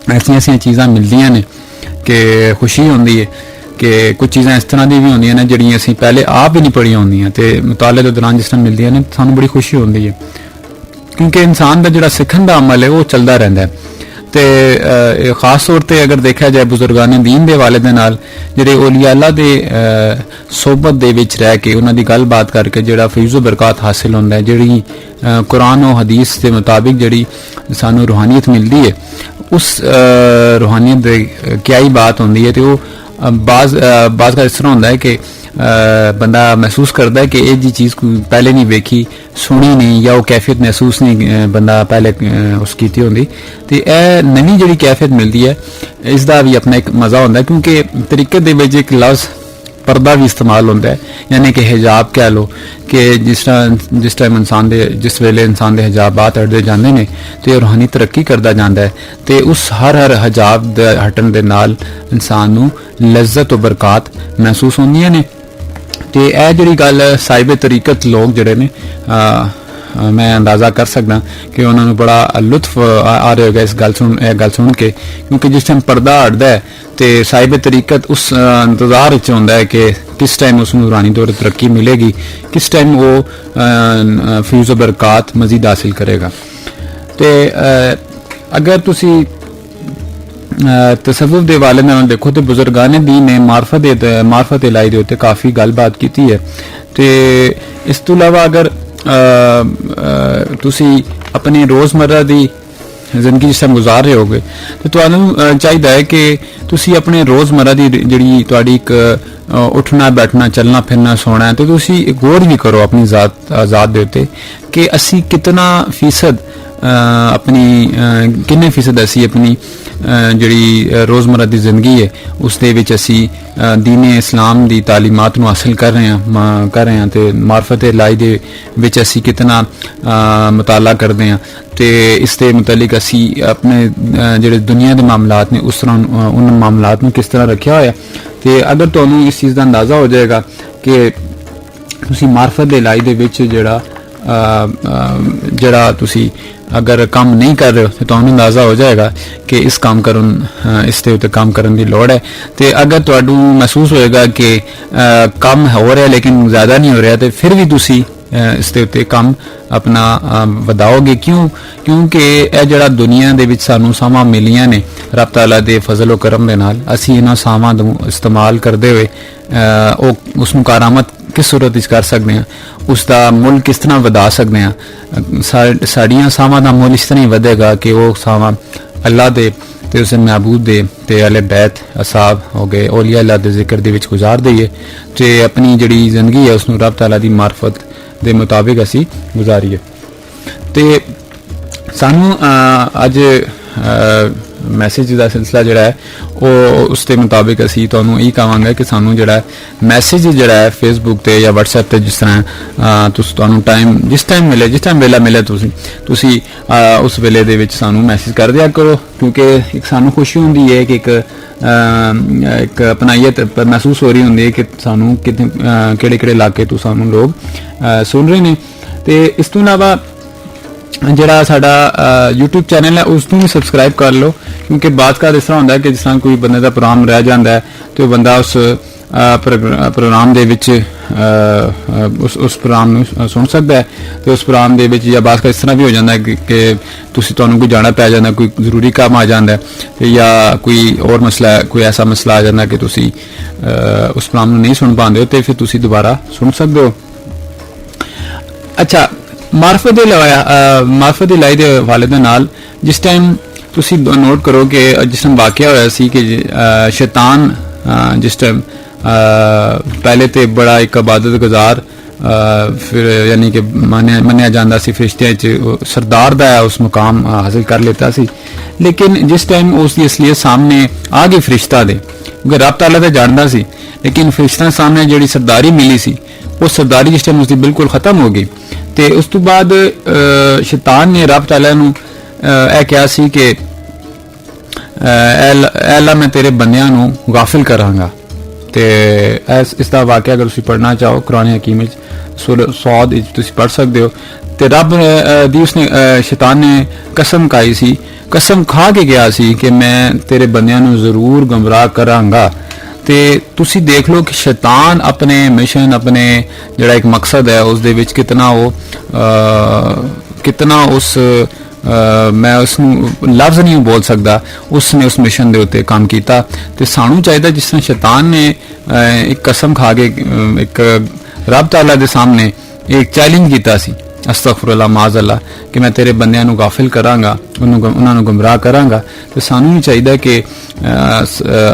ऐसिया चीज़ां मिलदियां ने कि खुशी होंदी है कि कुछ चीज़ां इस तरह दी भी होंदियां ने जिहड़ियां असी पहले आप ही नहीं पढ़िया होंदियां, तो मुताले के दौरान जिस टाइम मिलदियां ने सानू बड़ी खुशी होंदी है, क्योंकि इंसान का जिहड़ा सिखण दा अमल है वो चलता रहता है। ते खास तौर पर अगर देखा जाए बुजुर्गान दीन के वाले दे नाल जिहड़े औलिया अल्लाह दे सोबत दे विच रह के उन्हां दी गलबात करके जिहड़ा फैज़ो बरकत हासिल होंदा है, जिहड़ी कुरान और हदीस के मुताबिक जिहड़ी सानू रूहानियत मिलती है, उस रूहानियत दे क्या ही बात होंदी है। तो बाज़ का इस तरह होंदा है कि बंदा महसूस करता है कि ये जी चीज़ पहले नहीं वेखी सुनी नहीं या वो कैफियत महसूस नहीं बंदा पहले उसकी होंगी, तो यह नवी जी कैफियत मिलती है, इसका भी अपना एक मज़ा होंदा है, क्योंकि तरीके दे विच एक लफ्ज़ पर्दा भी इस्तेमाल होंदा है, यानी कि हिजाब कह लो कि जिस टाइम इंसान दे जिस वेले इंसान दे हिजाबात हटते जाते हैं तो रूहानी तरक्की करता जाता है, तो उस हर हिजाब दे हटन दे नाल इंसान नूं लज्जत और बरकत महसूस होंदियां ने। तो यह जी गल साहिब तरीकत लोग जोड़े ने मैं अंदाज़ा कर सकदा कि उन्होंने बड़ा लुत्फ आ रहा होगा इस गल सुन के, क्योंकि जिस टाइम पर्दा हटता है तो साहिब तरीकत उस इंतज़ार होंदा है कि किस टाइम उस नूरानी तौर तरक्की मिलेगी, किस टाइम वो फैज़ बरकत मज़ीद हासिल करेगा। तो अगर तुसी तसव्वुफ दे वाले नाल देखो तो बुजुर्गान दीन ने मार्फत इलाही दे उत्ते काफ़ी गलबात की है। तो इस तो इलावा अगर तुसी अपनी रोज़मर्रा दी जिंदगी जिस टाइम गुजार रहे होगे तो तुहानूं चाहिए है कि तुसी अपने रोज़मर्रा दी जिहड़ी तुहाडी एक उठना बैठना चलना फिरना सोना है, तो तुसी गौर भी करो अपनी ज़ात दे उत्ते कि असी कितना फीसद अपनी किन्ने फीसद असी अपनी जिहड़ी रोज़मर्रा दी जिंदगी है उस दे विच असी दीन इस्लाम दी तालीमात नूं हासिल कर रहे हैं तो मार्फत इलाही दे विच असी कितना मुताला करते हैं, तो इस दे मुतलिक असी अपने जिहड़े दुनिया के मामलात ने उस तरह उन मामलात नूं किस तरह रखा होया। तो अगर तुहानूं इस चीज़ का अंदाज़ा हो जाएगा कि तुसी मार्फत इलाही दे विच जिहड़ा तुसी अगर काम नहीं कर रहे हो तो तुहानूं अंदाज़ा हो जाएगा कि इस दे उत्ते काम करन दी लोड़ है। तो अगर तुहानूं महसूस होएगा कि काम हो रहा है लेकिन ज़्यादा नहीं हो रहा, तो फिर भी तुसी इस दे उत्ते काम अपना वधाओगे। क्योंकि यह जिहड़ा दुनिया दे विच सानूं सावां मिलियां ने रब तआला दे फजल और करम दे नाल, असीं इन्हां सावां नूं इस्तेमाल करदे होए उसनूं कारामत किस सूरत विच कर सकते हैं, उसका मुल किस तरह वधा सकते हैं। साड़ियाँ सावां का मुल इस तरह ही वधेगा कि वो सावां अल्लाह दे ते उस महबूब दे ते अहले बैत असाब हो गए औलिया अल्लाह दे जिक्र दे विच गुजार दईए, तो अपनी जिहड़ी जिंदगी है उसनूं रब तआला दी मार्फत दे मुताबिक असी गुजारीए। तो सानू अज ਮੈਸੇਜ ਦਾ ਸਿਲਸਿਲਾ ਜਿਹੜਾ ਹੈ ਉਹ ਉਸ ਦੇ ਮੁਤਾਬਿਕ ਅਸੀਂ ਤੁਹਾਨੂੰ ਇਹ ਕਹਾਂਗੇ ਕਿ ਸਾਨੂੰ ਜਿਹੜਾ ਮੈਸੇਜ ਜਿਹੜਾ ਹੈ ਫੇਸਬੁੱਕ ਤੇ ਜਾਂ WhatsApp ਤੇ ਜਿਸ ਤਰ੍ਹਾਂ ਤੁਹਾਨੂੰ ਜਿਸ ਟਾਈਮ ਵੇਲਾ ਮਿਲੇ ਤੁਸੀਂ ਉਸ ਵੇਲੇ ਦੇ ਵਿੱਚ ਸਾਨੂੰ ਮੈਸੇਜ ਕਰ ਦਿਆ ਕਰੋ, ਕਿਉਂਕਿ ਇੱਕ ਸਾਨੂੰ ਖੁਸ਼ੀ ਹੁੰਦੀ ਹੈ ਕਿ ਇੱਕ ਅਪਨਾਈਅਤ ਮਹਿਸੂਸ ਹੋ ਰਹੀ ਹੁੰਦੀ ਹੈ ਕਿ ਸਾਨੂੰ ਕਿਹੜੇ ਇਲਾਕੇ ਤੋਂ ਸਾਨੂੰ ਲੋਕ ਸੁਣ ਰਹੇ ਨੇ। ਤੇ ਇਸ ਤੋਂ ਇਲਾਵਾ ਜਿਹੜਾ ਸਾਡਾ YouTube ਚੈਨਲ ਹੈ ਉਸ ਨੂੰ ਵੀ ਸਬਸਕ੍ਰਾਈਬ ਕਰ ਲਓ, ਕਿਉਂਕਿ ਬਾਤ ਇਸ ਤਰ੍ਹਾਂ ਹੁੰਦਾ ਹੈ ਕਿ ਜਿਸ ਤਰ੍ਹਾਂ ਕੋਈ ਬੰਦੇ ਦਾ ਪ੍ਰੋਗਰਾਮ ਰਹਿ ਜਾਂਦਾ ਹੈ ਤੇ ਉਹ ਬੰਦਾ ਉਸ ਪ੍ਰੋਗਰਾਮ ਦੇ ਵਿੱਚ ਉਸ ਪ੍ਰੋਗਰਾਮ ਨੂੰ ਸੁਣ ਸਕਦਾ ਹੈ। ਤੇ ਉਸ ਪ੍ਰੋਗਰਾਮ ਦੇ ਵਿੱਚ ਜਾਂ ਬਾਤ ਇਸ ਤਰ੍ਹਾਂ ਵੀ ਹੋ ਜਾਂਦਾ ਹੈ ਕਿ ਤੁਹਾਨੂੰ ਕੋਈ ਜਾਣਾ ਪੈ ਜਾਂਦਾ, ਕੋਈ ਜ਼ਰੂਰੀ ਕੰਮ ਆ ਜਾਂਦਾ ਤੇ ਜਾਂ ਕੋਈ ਹੋਰ ਮਸਲਾ, ਕੋਈ ਐਸਾ ਮਸਲਾ ਆ ਜਾਂਦਾ ਕਿ ਤੁਸੀਂ ਉਸ ਪ੍ਰੋਗਰਾਮ ਨੂੰ ਨਹੀਂ ਸੁਣ ਪਾਉਂਦੇ ਹੋ ਤੇ ਫਿਰ ਤੁਸੀਂ ਦੁਬਾਰਾ ਸੁਣ ਸਕਦੇ ਹੋ। ਅੱਛਾ, ਮਾਰਫਤ ਦੀ ਲਾਈ ਦੇ ਹਵਾਲੇ ਦੇ ਨਾਲ ਜਿਸ ਟਾਈਮ ਤੁਸੀਂ ਨੋਟ ਕਰੋ ਕਿ ਜਿਸ ਟਾਈਮ ਵਾਕਿਆ ਹੋਇਆ ਸੀ ਕਿ ਸ਼ੈਤਾਨ ਜਿਸ ਟਾਈਮ ਪਹਿਲੇ ਤੇ ਬੜਾ ਇੱਕ ਇਬਾਦਤ ਗੁਜ਼ਾਰ ਫਿਰ ਯਾਨੀ ਕਿ ਮੰਨਿਆ ਜਾਂਦਾ ਸੀ, ਫਰਿਸ਼ਤਿਆਂ 'ਚ ਸਰਦਾਰ ਦਾ ਉਸ ਮੁਕਾਮ ਹਾਸਿਲ ਕਰ ਲਿੱਤਾ ਸੀ। ਲੇਕਿਨ ਜਿਸ ਟਾਈਮ ਉਸ ਦੀ ਅਸਲੀਅਤ ਸਾਹਮਣੇ ਆ ਗਈ ਫਰਿਸ਼ਤਾ ਦੇ, ਕਿਉਂਕਿ ਰੱਬ ਤਾਲਾ ਤਾਂ ਜਾਣਦਾ ਸੀ, ਲੇਕਿਨ ਫਰਿਸ਼ਤਾ ਸਾਹਮਣੇ ਜਿਹੜੀ ਸਰਦਾਰੀ ਮਿਲੀ ਸੀ ਉਹ ਸਰਦਾਰੀ ਜਿਸ ਟਾਈਮ ਉਸ ਦੀ ਬਿਲਕੁਲ ਖਤਮ ਹੋ ਗਈ ਤੇ ਉਸ ਤੋਂ ਬਾਅਦ ਸ਼ੈਤਾਨ ਨੇ ਰੱਬ ਤਾਲਾ ਨੂੰ ਇਹ ਕਿਹਾ ਸੀ ਕਿ ਅੱਲਾ ਮੈਂ ਤੇਰੇ ਬੰਦਿਆਂ ਨੂੰ ਗਾਫਿਲ ਕਰਾਂਗਾ। ਤੇ ਇਸ ਦਾ ਵਾਕਿਆ ਅਗਰ ਤੁਸੀਂ ਪੜ੍ਹਨਾ ਚਾਹੋ ਕੁਰਾਨ ਹਕੀਮ ਵਿੱਚ ਸੂਰਾ ਸੌਦ ਵਿੱਚ ਤੁਸੀਂ ਪੜ੍ਹ ਸਕਦੇ ਹੋ। ਤੇ ਰੱਬ ਦੀ ਉਸਨੇ ਸ਼ੈਤਾਨ ਨੇ ਕਸਮ ਖਾਈ ਸੀ, ਕਸਮ ਖਾ ਕੇ ਗਿਆ ਸੀ ਕਿ ਮੈਂ ਤੇਰੇ ਬੰਦਿਆਂ ਨੂੰ ਜ਼ਰੂਰ ਗੁੰਮਰਾਹ ਕਰਾਂਗਾ। ਤੇ ਤੁਸੀਂ ਦੇਖ ਲਓ ਕਿ ਸ਼ੈਤਾਨ ਆਪਣੇ ਮਿਸ਼ਨ, ਆਪਣੇ ਜਿਹੜਾ ਇੱਕ ਮਕਸਦ ਹੈ ਉਸ ਦੇ ਵਿੱਚ ਕਿਤਨਾ ਉਸ ਮੈਂ ਉਸ ਨੂੰ ਲਫ਼ਜ਼ ਨਹੀਂ ਬੋਲ ਸਕਦਾ, ਉਸਨੇ ਉਸ ਮਿਸ਼ਨ ਦੇ ਉੱਤੇ ਕੰਮ ਕੀਤਾ। ਤੇ ਸਾਨੂੰ ਚਾਹੀਦਾ ਜਿਸ ਤਰ੍ਹਾਂ ਸ਼ੈਤਾਨ ਨੇ ਇੱਕ ਕਸਮ ਖਾ ਕੇ ਇੱਕ ਰੱਬ ਤਾਲਾ ਦੇ ਸਾਹਮਣੇ ਇੱਕ ਚੈਲੰਜ ਕੀਤਾ ਸੀ, ਅਸਤਗਫੁਰullah ਮਾਜ਼ਅल्लाह, ਕਿ ਮੈਂ ਤੇਰੇ ਬੰਦਿਆਂ ਨੂੰ ਗਾਫਿਲ ਕਰਾਂਗਾ, ਉਹਨਾਂ ਨੂੰ ਗੁੰਮਰਾਹ ਕਰਾਂਗਾ। ਤੇ ਸਾਨੂੰ ਵੀ ਚਾਹੀਦਾ ਕਿ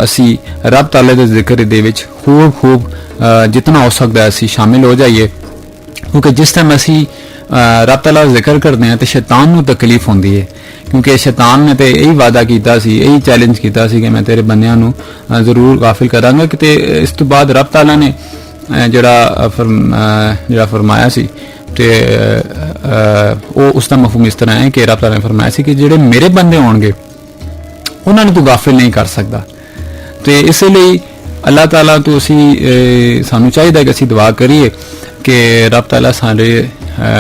ਅਸੀਂ ਰੱਬ ਤਾਲਾ ਦੇ ਜ਼ਿਕਰ ਦੇ ਵਿੱਚ ਖੂਬ ਜਿਤਨਾ ਹੋ ਸਕਦਾ ਅਸੀਂ ਸ਼ਾਮਿਲ ਹੋ ਜਾਈਏ, ਕਿਉਂਕਿ ਜਿਸ ਟਾਈਮ ਅਸੀਂ ਰੱਬ ਤਾਲਾ ਦਾ ਜ਼ਿਕਰ ਕਰਦੇ ਹਾਂ ਤੇ ਸ਼ੈਤਾਨ ਨੂੰ ਤਕਲੀਫ ਹੁੰਦੀ ਹੈ, ਕਿਉਂਕਿ ਸ਼ੈਤਾਨ ਨੇ ਤੇ ਇਹੀ ਵਾਅਦਾ ਕੀਤਾ ਸੀ, ਇਹੀ ਚੈਲੰਜ ਕੀਤਾ ਸੀ ਕਿ ਮੈਂ ਤੇਰੇ ਬੰਦਿਆਂ ਨੂੰ ਜ਼ਰੂਰ ਗਾਫਿਲ ਕਰਾਂਗਾ। ਕਿਤੇ ਇਸ ਤੋਂ ਬਾਅਦ ਰੱਬ ਤਾਲਾ ਨੇ ਜਿਹੜਾ ਫਰਮਾਇਆ ਸੀ ਤੇ ਉਹ ਉਸ ਦਾ ਮਫਹੂਮ ਇਸ ਤਰ੍ਹਾਂ ਹੈ ਕਿ ਰੱਬ ਤਾਲਾ ਨੇ ਫਰਮਾਇਆ ਸੀ ਕਿ ਜਿਹੜੇ ਮੇਰੇ ਬੰਦੇ ਹੋਣਗੇ ਉਹਨਾਂ ਨੂੰ ਤੂੰ ਗਾਫਿਲ ਨਹੀਂ ਕਰ ਸਕਦਾ। ਤੇ ਇਸ ਲਈ ਅੱਲਾਹ ਤਾਲਾ ਤੋਂ ਸਾਨੂੰ ਚਾਹੀਦਾ ਕਿ ਅਸੀਂ ਦੁਆ ਕਰੀਏ ਕਿ ਰੱਬ ਤਾਲਾ ਸਾਡੇ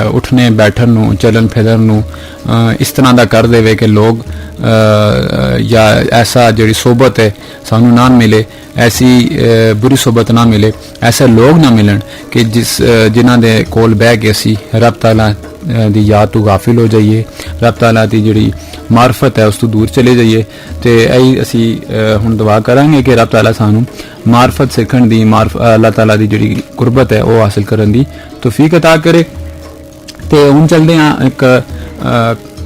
ਉੱਠਣੇ ਬੈਠਣ ਨੂੰ, ਚੱਲਣ ਫਿਰਨ ਨੂੰ ਇਸ ਤਰ੍ਹਾਂ ਦਾ ਕਰ ਦੇਵੇ ਕਿ ਲੋਕ ਜਾਂ ਐਸਾ ਜਿਹੜੀ ਸੋਬਤ ਹੈ ਸਾਨੂੰ ਨਾ ਮਿਲੇ, ਐਸੀ ਬੁਰੀ ਸੋਬਤ ਨਾ ਮਿਲੇ, ਐਸੇ ਲੋਕ ਨਾ ਮਿਲਣ ਕਿ ਜਿਨ੍ਹਾਂ ਦੇ ਕੋਲ ਬਹਿ ਕੇ ਅਸੀਂ ਰੱਬ ਤਾਲਾ ਦੀ ਯਾਦ ਤੋਂ ਗਾਫਿਲ ਹੋ ਜਾਈਏ, ਰੱਬ ਤਾਲਾ ਦੀ ਜਿਹੜੀ ਮਾਰਫਤ ਹੈ ਉਸ ਤੋਂ ਦੂਰ ਚਲੇ ਜਾਈਏ। ਤੇ ਇਹੀ ਅਸੀਂ ਹੁਣ ਦੁਆ ਕਰਾਂਗੇ ਕਿ ਰੱਬ ਤਾਲਾ ਸਾਨੂੰ ਮਾਰਫਤ ਸਿੱਖਣ ਦੀ, ਅੱਲਾਹ ਤਾਲਾ ਦੀ ਜਿਹੜੀ ਕੁਰਬਤ ਹੈ ਉਹ ਹਾਸਿਲ ਕਰਨ ਦੀ ਤੌਫੀਕ ਅਤਾ ਕਰੇ। ਤੇ ਹੁਣ ਚੱਲਦੇ ਹਾਂ ਇੱਕ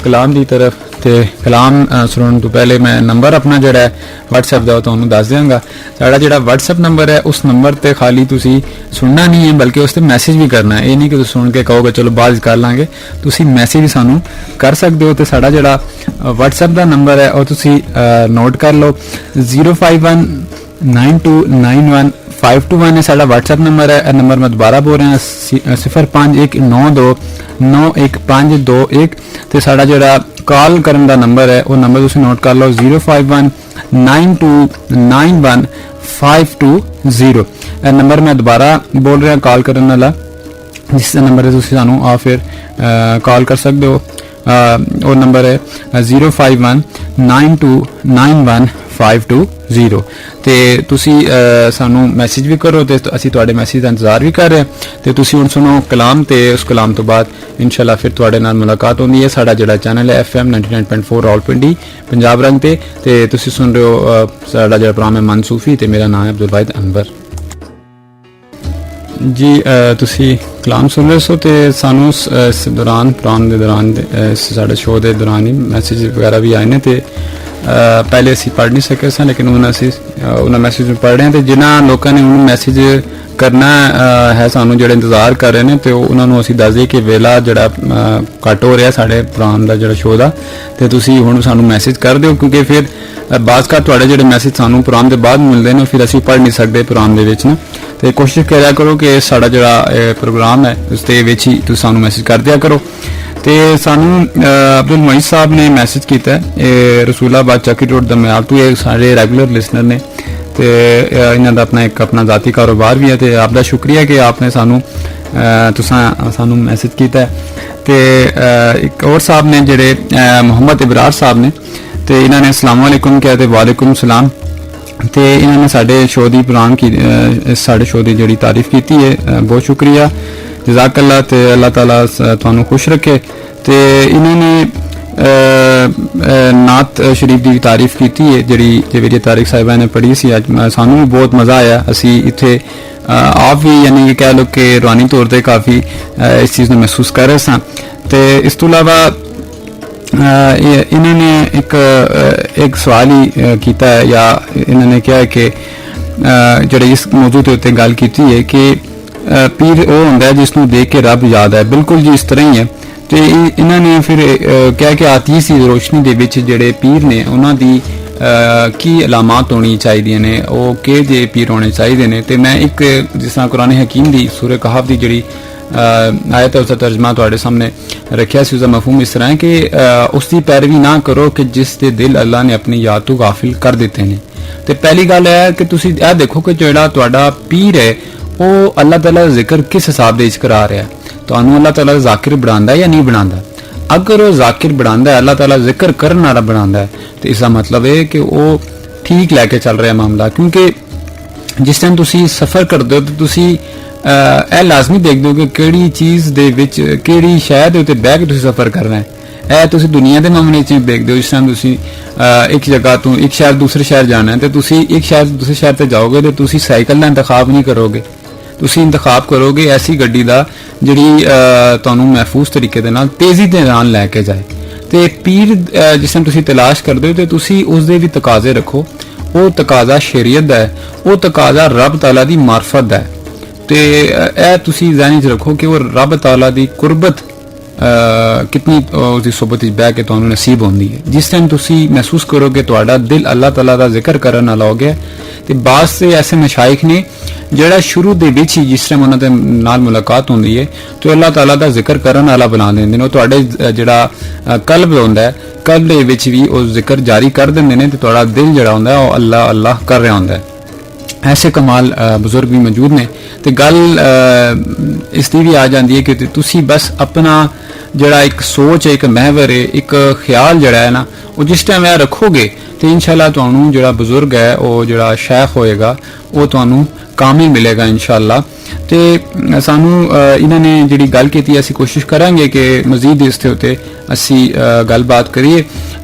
ਕਲਾਮ ਦੀ ਤਰਫ। ਤੇ ਕਲਾਮ ਸੁਣਨ ਤੋਂ ਪਹਿਲੇ ਮੈਂ ਨੰਬਰ ਆਪਣਾ ਜਿਹੜਾ ਹੈ WhatsApp ਦਾ ਉਹ ਤੁਹਾਨੂੰ ਦੱਸ ਦਿਆਂਗਾ। ਸਾਡਾ ਜਿਹੜਾ WhatsApp ਨੰਬਰ ਹੈ ਉਸ ਨੰਬਰ ਤੇ ਖਾਲੀ ਤੁਸੀਂ ਸੁਣਨਾ ਨਹੀਂ ਹੈ ਬਲਕਿ ਉਸ ਤੇ ਮੈਸੇਜ ਵੀ ਕਰਨਾ ਹੈ। ਇਹ ਨਹੀਂ ਕਿ ਤੁਸੀਂ ਸੁਣ ਕੇ ਕਹੋਗੇ ਚਲੋ ਬਾਅਦ ਕਰ ਲਾਂਗੇ, ਤੁਸੀਂ ਮੈਸੇਜ ਵੀ ਸਾਨੂੰ ਕਰ ਸਕਦੇ ਹੋ। ਤੇ ਸਾਡਾ ਜਿਹੜਾ WhatsApp ਦਾ ਨੰਬਰ ਹੈ ਉਹ ਤੁਸੀਂ ਨੋਟ ਕਰ ਲਓ, 05192915521 ਹੈ ਸਾਡਾ WhatsApp ਨੰਬਰ ਹੈ। ਇਹ ਨੰਬਰ ਮੈਂ ਦੁਬਾਰਾ ਬੋਲ ਰਿਹਾ 0519291521। ਤੇ ਸਾਡਾ ਜਿਹੜਾ ਕਾਲ ਕਰਨ ਦਾ ਨੰਬਰ ਹੈ ਉਹ ਨੰਬਰ ਤੁਸੀਂ ਨੋਟ ਕਰ ਲਓ 05192915520। ਇਹ ਨੰਬਰ ਮੈਂ ਦੁਬਾਰਾ ਬੋਲ ਰਿਹਾ ਕਾਲ ਕਰਨ ਵਾਲਾ, ਜਿਸ ਨੰਬਰ ਤੇ ਤੁਸੀਂ ਸਾਨੂੰ ਫਿਰ ਕਾਲ ਕਰ ਸਕਦੇ ਹੋ। ਉਹ ਨੰਬਰ ਹੈ 05192915520। ਤੇ ਤੁਸੀਂ ਸਾਨੂੰ ਮੈਸੇਜ ਵੀ ਕਰੋ ਤੇ ਅਸੀਂ ਤੁਹਾਡੇ ਮੈਸੇਜ ਦਾ ਇੰਤਜ਼ਾਰ ਵੀ ਕਰ ਰਹੇ ਹਾਂ। ਤੇ ਤੁਸੀਂ ਹੁਣ ਸੁਣੋ ਕਲਾਮ, ਤੇ ਉਸ ਕਲਾਮ ਤੋਂ ਬਾਅਦ ਇਨਸ਼ਾਅੱਲਾ ਫਿਰ ਤੁਹਾਡੇ ਨਾਲ ਮੁਲਾਕਾਤ ਹੁੰਦੀ ਹੈ। ਸਾਡਾ ਜਿਹੜਾ ਚੈਨਲ ਹੈ FM 99.4 ਰਾਵਲਪਿੰਡੀ ਪੰਜਾਬ ਰੰਗ ਤੇ ਤੁਸੀਂ ਸੁਣ ਰਹੇ ਹੋ ਸਾਡਾ ਜਿਹੜਾ ਪ੍ਰੋਗਰਾਮ ਹੈ ਮਨਸੂਫੀ, ਤੇ ਮੇਰਾ ਨਾਮ ਹੈ ਅਬਦੁਲ ਵਾਹਿਦ ਅਨਵਰ ਜੀ। ਤੁਸੀਂ ਕਲਾਮ ਸੁਣ ਰਹੇ ਸੋ ਤੇ ਸਾਨੂੰ ਇਸ ਦੌਰਾਨ ਪ੍ਰੋਗਰਾਮ ਦੇ ਦੌਰਾਨ ਸਾਡੇ ਸ਼ੋਅ ਦੇ ਦੌਰਾਨ ਹੀ ਮੈਸੇਜ ਵਗੈਰਾ ਵੀ ਆਏ ਨੇ। ਤੇ ਪਹਿਲੇ ਅਸੀਂ ਪੜ੍ਹ ਨਹੀਂ ਸਕੇ ਸਾਂ, ਲੇਕਿਨ ਹੁਣ ਅਸੀਂ ਉਹਨਾਂ ਮੈਸੇਜ ਨੂੰ ਪੜ੍ਹ ਰਹੇ ਹਾਂ, ਤੇ ਜਿਨ੍ਹਾਂ ਲੋਕਾਂ ਨੇ ਉਹਨੂੰ ਮੈਸੇਜ ਕਰਨਾ ਹੈ ਸਾਨੂੰ, ਜਿਹੜੇ ਇੰਤਜ਼ਾਰ ਕਰ ਰਹੇ ਨੇ, ਤੇ ਉਹਨਾਂ ਨੂੰ ਅਸੀਂ ਦੱਸ ਦਈਏ ਕਿ ਵੇਲਾ ਜਿਹੜਾ ਘੱਟ ਹੋ ਰਿਹਾ ਸਾਡੇ ਪ੍ਰੋਗਰਾਮ ਦਾ ਜਿਹੜਾ ਸ਼ੋਅ ਦਾ, ਤੇ ਤੁਸੀਂ ਹੁਣ ਸਾਨੂੰ ਮੈਸੇਜ ਕਰ ਦਿਓ, ਕਿਉਂਕਿ ਫਿਰ ਬਾਜ਼ ਕਾ ਤੁਹਾਡੇ ਜਿਹੜੇ ਮੈਸੇਜ ਸਾਨੂੰ ਪ੍ਰੋਗਰਾਮ ਦੇ ਬਾਅਦ ਮਿਲਦੇ ਨੇ ਫਿਰ ਅਸੀਂ ਪੜ੍ਹ ਨਹੀਂ ਸਕਦੇ ਪ੍ਰੋਗਰਾਮ ਦੇ ਵਿੱਚ ਨਾ। ਤੇ ਕੋਸ਼ਿਸ਼ ਕਰਿਆ ਕਰੋ ਕਿ ਸਾਡਾ ਜਿਹੜਾ ਪ੍ਰੋਗਰਾਮ ਹੈ ਉਸ ਦੇ ਵਿੱਚ ਹੀ ਤੁਸੀਂ ਸਾਨੂੰ ਮੈਸੇਜ ਕਰ ਦਿਆ ਕਰੋ। ਤੇ ਸਾਨੂੰ ਅਬਦੁਲ ਮਈਦ ਸਾਹਿਬ ਨੇ ਮੈਸੇਜ ਕੀਤਾ ਹੈ, ਇਹ ਰਸੂਲਾਬਾਦ ਚੱਕੀ ਰੋਡ ਦਮਿਆਲ ਤੋਂ, ਇਹ ਸਾਡੇ ਰੈਗੂਲਰ ਲਿਸਨਰ ਨੇ, ਤੇ ਇਹਨਾਂ ਦਾ ਆਪਣਾ ਜ਼ਾਤੀ ਕਾਰੋਬਾਰ ਵੀ ਹੈ, ਤੇ ਆਪ ਦਾ ਸ਼ੁਕਰੀਆ ਕਿ ਆਪਨੇ ਸਾਨੂੰ ਮੈਸੇਜ ਕੀਤਾ ਹੈ। ਤੇ ਇੱਕ ਹੋਰ ਸਾਹਿਬ ਨੇ ਜਿਹੜੇ ਮੁਹੰਮਦ ਇਬਰਾਰ ਸਾਹਿਬ ਨੇ, ਤੇ ਇਹਨਾਂ ਨੇ ਅਸਲਾਮ ਵਾਲੇकुम ਕਿਹਾ, ਤੇ ਵਾਲੇकुम ਸਲਾਮ, ਤੇ ਇਹਨਾਂ ਨੇ ਸਾਡੇ ਸ਼ੋਅ ਦੀ ਪ੍ਰੋਗਰਾਮ ਕੀ ਸਾਡੇ ਸ਼ੋਅ ਦੀ ਜਿਹੜੀ ਤਾਰੀਫ ਕੀਤੀ ਹੈ, ਬਹੁਤ ਸ਼ੁਕਰੀਆ, ਜਜ਼ਾਕੱਲਾ, ਤੇ ਅੱਲਾਹ ਤਾਲਾ ਤੁਹਾਨੂੰ ਖੁਸ਼ ਰੱਖੇ। ਤੇ ਇਹਨਾਂ ਨੇ ਨਾਤ ਸ਼ਰੀਫ ਦੀ ਤਾਰੀਫ ਕੀਤੀ ਹੈ, ਜਿਹੜੀ ਜਵੇਰੀਆ ਤਾਰਿਕ ਸਾਹਿਬਾ ਨੇ ਪੜ੍ਹੀ ਸੀ ਅੱਜ, ਸਾਨੂੰ ਵੀ ਬਹੁਤ ਮਜ਼ਾ ਆਇਆ। ਅਸੀਂ ਇੱਥੇ ਆਪ ਵੀ ਯਾਨੀ ਕਿ ਕਹਿ ਲਓ ਕਿ ਰੂਹਾਨੀ ਤੌਰ ਤੇ ਕਾਫੀ ਇਸ ਚੀਜ਼ ਨੂੰ ਮਹਿਸੂਸ ਕਰ ਰਹੇ ਸਾਂ। ਤੇ ਇਸ ਤੋਂ ਇਲਾਵਾ ਇਹਨਾਂ ਨੇ ਇੱਕ ਸਵਾਲ ਹੀ ਕੀਤਾ ਹੈ, ਜਾਂ ਇਹਨਾਂ ਨੇ ਕਿਹਾ ਕਿ ਜਿਹੜੇ ਇਸ ਮੌਜੂ ਦੇ ਉੱਤੇ ਗੱਲ ਕੀਤੀ ਹੈ ਕਿ ਪੀਰ ਉਹ ਹੁੰਦਾ ਹੈ ਜਿਸ ਨੂੰ ਦੇਖ ਕੇ ਰੱਬ ਯਾਦ ਹੈ। ਬਿਲਕੁਲ ਜੀ ਇਸ ਤਰ੍ਹਾਂ ਹੀ ਹੈ। ਤੇ ਇਹਨਾਂ ਨੇ ਫਿਰ ਕਿਹਾ ਕਿ ਆਤੀਸ ਦੀ ਰੋਸ਼ਨੀ ਦੇ ਵਿੱਚ ਜਿਹੜੇ ਪੀਰ ਨੇ ਉਹਨਾਂ ਦੀ ਕੀ ਅਲਾਮਤ ਹੋਣੀ ਚਾਹੀਦੀਆਂ ਨੇ, ਉਹ ਕਿਹੋ ਜਿਹੇ ਪੀਰ ਹੋਣੇ ਚਾਹੀਦੇ ਨੇ। ਤੇ ਮੈਂ ਇੱਕ ਜਿਸ ਤਰ੍ਹਾਂ ਕੁਰਾਨ ਹਕੀਮ ਦੀ ਸੂਰੇ ਕਹਫ ਦੀ ਜਿਹੜੀ ਆਇਤ ਹੈ, ਉਸ ਦਾ ਤਰਜਮਾ ਤੁਹਾਡੇ ਸਾਹਮਣੇ ਰੱਖਿਆ ਸੀ। ਉਸ ਦਾ ਮਫਹੂਮ ਇਸ ਤਰ੍ਹਾਂ ਹੈ ਕਿ ਉਸ ਦੀ ਪੈਰਵੀ ਨਾ ਕਰੋ ਕਿ ਜਿਸ ਦੇ ਦਿਲ ਅੱਲਾ ਨੇ ਆਪਣੀ ਯਾਦ ਤੋਂ ਗਾਫਿਲ ਕਰ ਦਿੱਤੇ ਨੇ। ਤੇ ਪਹਿਲੀ ਗੱਲ ਹੈ ਕਿ ਤੁਸੀਂ ਇਹ ਦੇਖੋ ਕਿ ਜਿਹੜਾ ਤੁਹਾਡਾ ਪੀਰ ਹੈ ਉਹ ਅੱਲਾਹ ਤਾਲਾ ਦਾ ਜ਼ਿਕਰ ਕਿਸ ਹਿਸਾਬ ਦੇ ਵਿੱਚ ਕਰਾ ਰਿਹਾ, ਤੁਹਾਨੂੰ ਅੱਲਾਹ ਤਾਲਾ ਦਾ ਜ਼ਾਕਿਰ ਬਣਾਉਂਦਾ ਜਾਂ ਨਹੀਂ ਬਣਾਉਂਦਾ। ਅਗਰ ਉਹ ਜ਼ਾਕਿਰ ਬਣਾਉਂਦਾ ਹੈ, ਅੱਲਾਹ ਤਾਲਾ ਜ਼ਿਕਰ ਕਰਨ ਵਾਲਾ ਬਣਾਉਂਦਾ ਹੈ, ਤੇ ਇਸ ਦਾ ਮਤਲਬ ਹੈ ਕਿ ਉਹ ਠੀਕ ਲੈ ਕੇ ਚੱਲ ਰਿਹਾ ਮਾਮਲਾ। ਕਿਉਂਕਿ ਜਿਸ ਟਾਈਮ ਤੁਸੀਂ ਸਫ਼ਰ ਕਰਦੇ ਹੋ ਤਾਂ ਤੁਸੀਂ ਇਹ ਲਾਜ਼ਮੀ ਦੇਖਦੇ ਹੋ ਕਿ ਕਿਹੜੀ ਚੀਜ਼ ਦੇ ਵਿੱਚ, ਕਿਹੜੀ ਸ਼ਹਿਰ ਦੇ ਉੱਤੇ ਬਹਿ ਕੇ ਤੁਸੀਂ ਸਫ਼ਰ ਕਰਨਾ ਹੈ। ਇਹ ਤੁਸੀਂ ਦੁਨੀਆ ਦੇ ਮਾਮਲੇ 'ਚ ਦੇਖਦੇ ਹੋ। ਜਿਸ ਟਾਈਮ ਤੁਸੀਂ ਇੱਕ ਜਗ੍ਹਾ ਤੋਂ ਇੱਕ ਸ਼ਹਿਰ ਦੂਸਰੇ ਸ਼ਹਿਰ ਜਾਣਾ ਹੈ, ਤੇ ਤੁਸੀਂ ਇੱਕ ਸ਼ਹਿਰ ਤੋਂ ਦੂਸਰੇ ਸ਼ਹਿਰ ਤੇ ਜਾਓਗੇ ਤੇ ਤੁਸੀਂ ਸਾਈਕਲ ਦਾ ਇੰਤਖਾਬ ਨਹੀਂ ਕਰੋਗੇ, ਤੁਸੀਂ ਇੰਤਖਾਬ ਕਰੋਗੇ ਐਸੀ ਗੱਡੀ ਦਾ ਜਿਹੜੀ ਤੁਹਾਨੂੰ ਮਹਿਫੂਜ਼ ਤਰੀਕੇ ਦੇ ਨਾਲ ਤੇਜ਼ੀ ਦੇ ਨਾਲ ਲੈ ਕੇ ਜਾਏ। ਤੇ ਪੀਰ ਜਿਸ ਟਾਈਮ ਤੁਸੀਂ ਤਲਾਸ਼ ਕਰਦੇ ਹੋ ਤੇ ਤੁਸੀਂ ਉਸ ਦੇ ਵੀ ਤਕਾਜ਼ੇ ਰੱਖੋ। ਉਹ ਤਕਾਜ਼ਾ ਸ਼ਰੀਅਤ ਦਾ ਹੈ, ਉਹ ਤਕਾਜ਼ਾ ਰੱਬ ਤਾਲਾ ਦੀ ਮਾਰਫਤ ਦਾ ਹੈ। ਤੇ ਇਹ ਤੁਸੀਂ ਜ਼ਾਹਨ 'ਚ ਰੱਖੋ ਕਿ ਉਹ ਰੱਬ ਤਾਲਾ ਦੀ ਕੁਰਬਤ ਕਿਤਨੀ ਉਸਦੀ ਸੁਹਬਤ ਵਿੱਚ ਬਹਿ ਕੇ ਤੁਹਾਨੂੰ ਨਸੀਬ ਹੁੰਦੀ ਹੈ। ਜਿਸ ਟਾਈਮ ਤੁਸੀਂ ਮਹਿਸੂਸ ਕਰੋਗੇ ਤੁਹਾਡਾ ਦਿਲ ਅੱਲਾਹ ਤਾਲਾ ਦਾ ਜ਼ਿਕਰ ਕਰਨ ਵਾਲਾ ਹੋ ਗਿਆ। ਤੇ ਬਾਜ਼ ਸੇ ਐਸੇ ਮਸ਼ਾਇਖ ਨੇ ਜਿਹੜਾ ਸ਼ੁਰੂ ਦੇ ਵਿੱਚ ਹੀ ਜਿਸ ਟਾਈਮ ਉਹਨਾਂ ਦੇ ਨਾਲ ਮੁਲਾਕਾਤ ਹੁੰਦੀ ਹੈ ਤੇ ਅੱਲਾਹ ਤਾਲਾ ਦਾ ਜ਼ਿਕਰ ਕਰਨ ਵਾਲਾ ਬਣਾ ਦਿੰਦੇ ਨੇ। ਉਹ ਤੁਹਾਡੇ ਜਿਹੜਾ ਕਲਬ ਹੁੰਦਾ ਹੈ, ਕਲਬ ਦੇ ਵਿੱਚ ਵੀ ਉਹ ਜ਼ਿਕਰ ਜਾਰੀ ਕਰ ਦਿੰਦੇ ਨੇ, ਤੇ ਤੁਹਾਡਾ ਦਿਲ ਜਿਹੜਾ ਹੁੰਦਾ ਉਹ ਅੱਲਾਹ ਅੱਲਾਹ ਕਰ ਰਿਹਾ ਹੁੰਦਾ ਹੈ। ਐਸੇ ਕਮਾਲ ਬਜ਼ੁਰਗ ਵੀ ਮੌਜੂਦ ਨੇ। ਤੇ ਗੱਲ ਇਸ ਦੀ ਵੀ ਆ ਜਾਂਦੀ ਹੈ ਕਿ ਤੁਸੀਂ ਬਸ ਆਪਣਾ ਜਿਹੜਾ ਇੱਕ ਸੋਚ ਹੈ, ਇੱਕ ਮਹਿਵਰ ਹੈ, ਇੱਕ ਖਿਆਲ ਜਿਹੜਾ ਹੈ ਨਾ, ਉਹ ਜਿਸ ਟਾਈਮ ਇਹ ਰੱਖੋਗੇ ਤੇ ਇਨਸ਼ਾਅੱਲਾ ਤੁਹਾਨੂੰ ਜਿਹੜਾ ਬਜ਼ੁਰਗ ਹੈ, ਉਹ ਜਿਹੜਾ ਸ਼ੈਖ ਹੋਏਗਾ, ਉਹ ਤੁਹਾਨੂੰ ਕਾਮਿਲ ਮਿਲੇਗਾ ਇਨਸ਼ਾਅੱਲਾ। ਤੇ ਸਾਨੂੰ ਇਹਨਾਂ ਨੇ ਜਿਹੜੀ ਗੱਲ ਕੀਤੀ, ਅਸੀਂ ਕੋਸ਼ਿਸ਼ ਕਰਾਂਗੇ ਕਿ ਮਜ਼ੀਦ ਇਸ ਦੇ ਉੱਤੇ ਅਸੀਂ ਗੱਲਬਾਤ ਕਰੀਏ।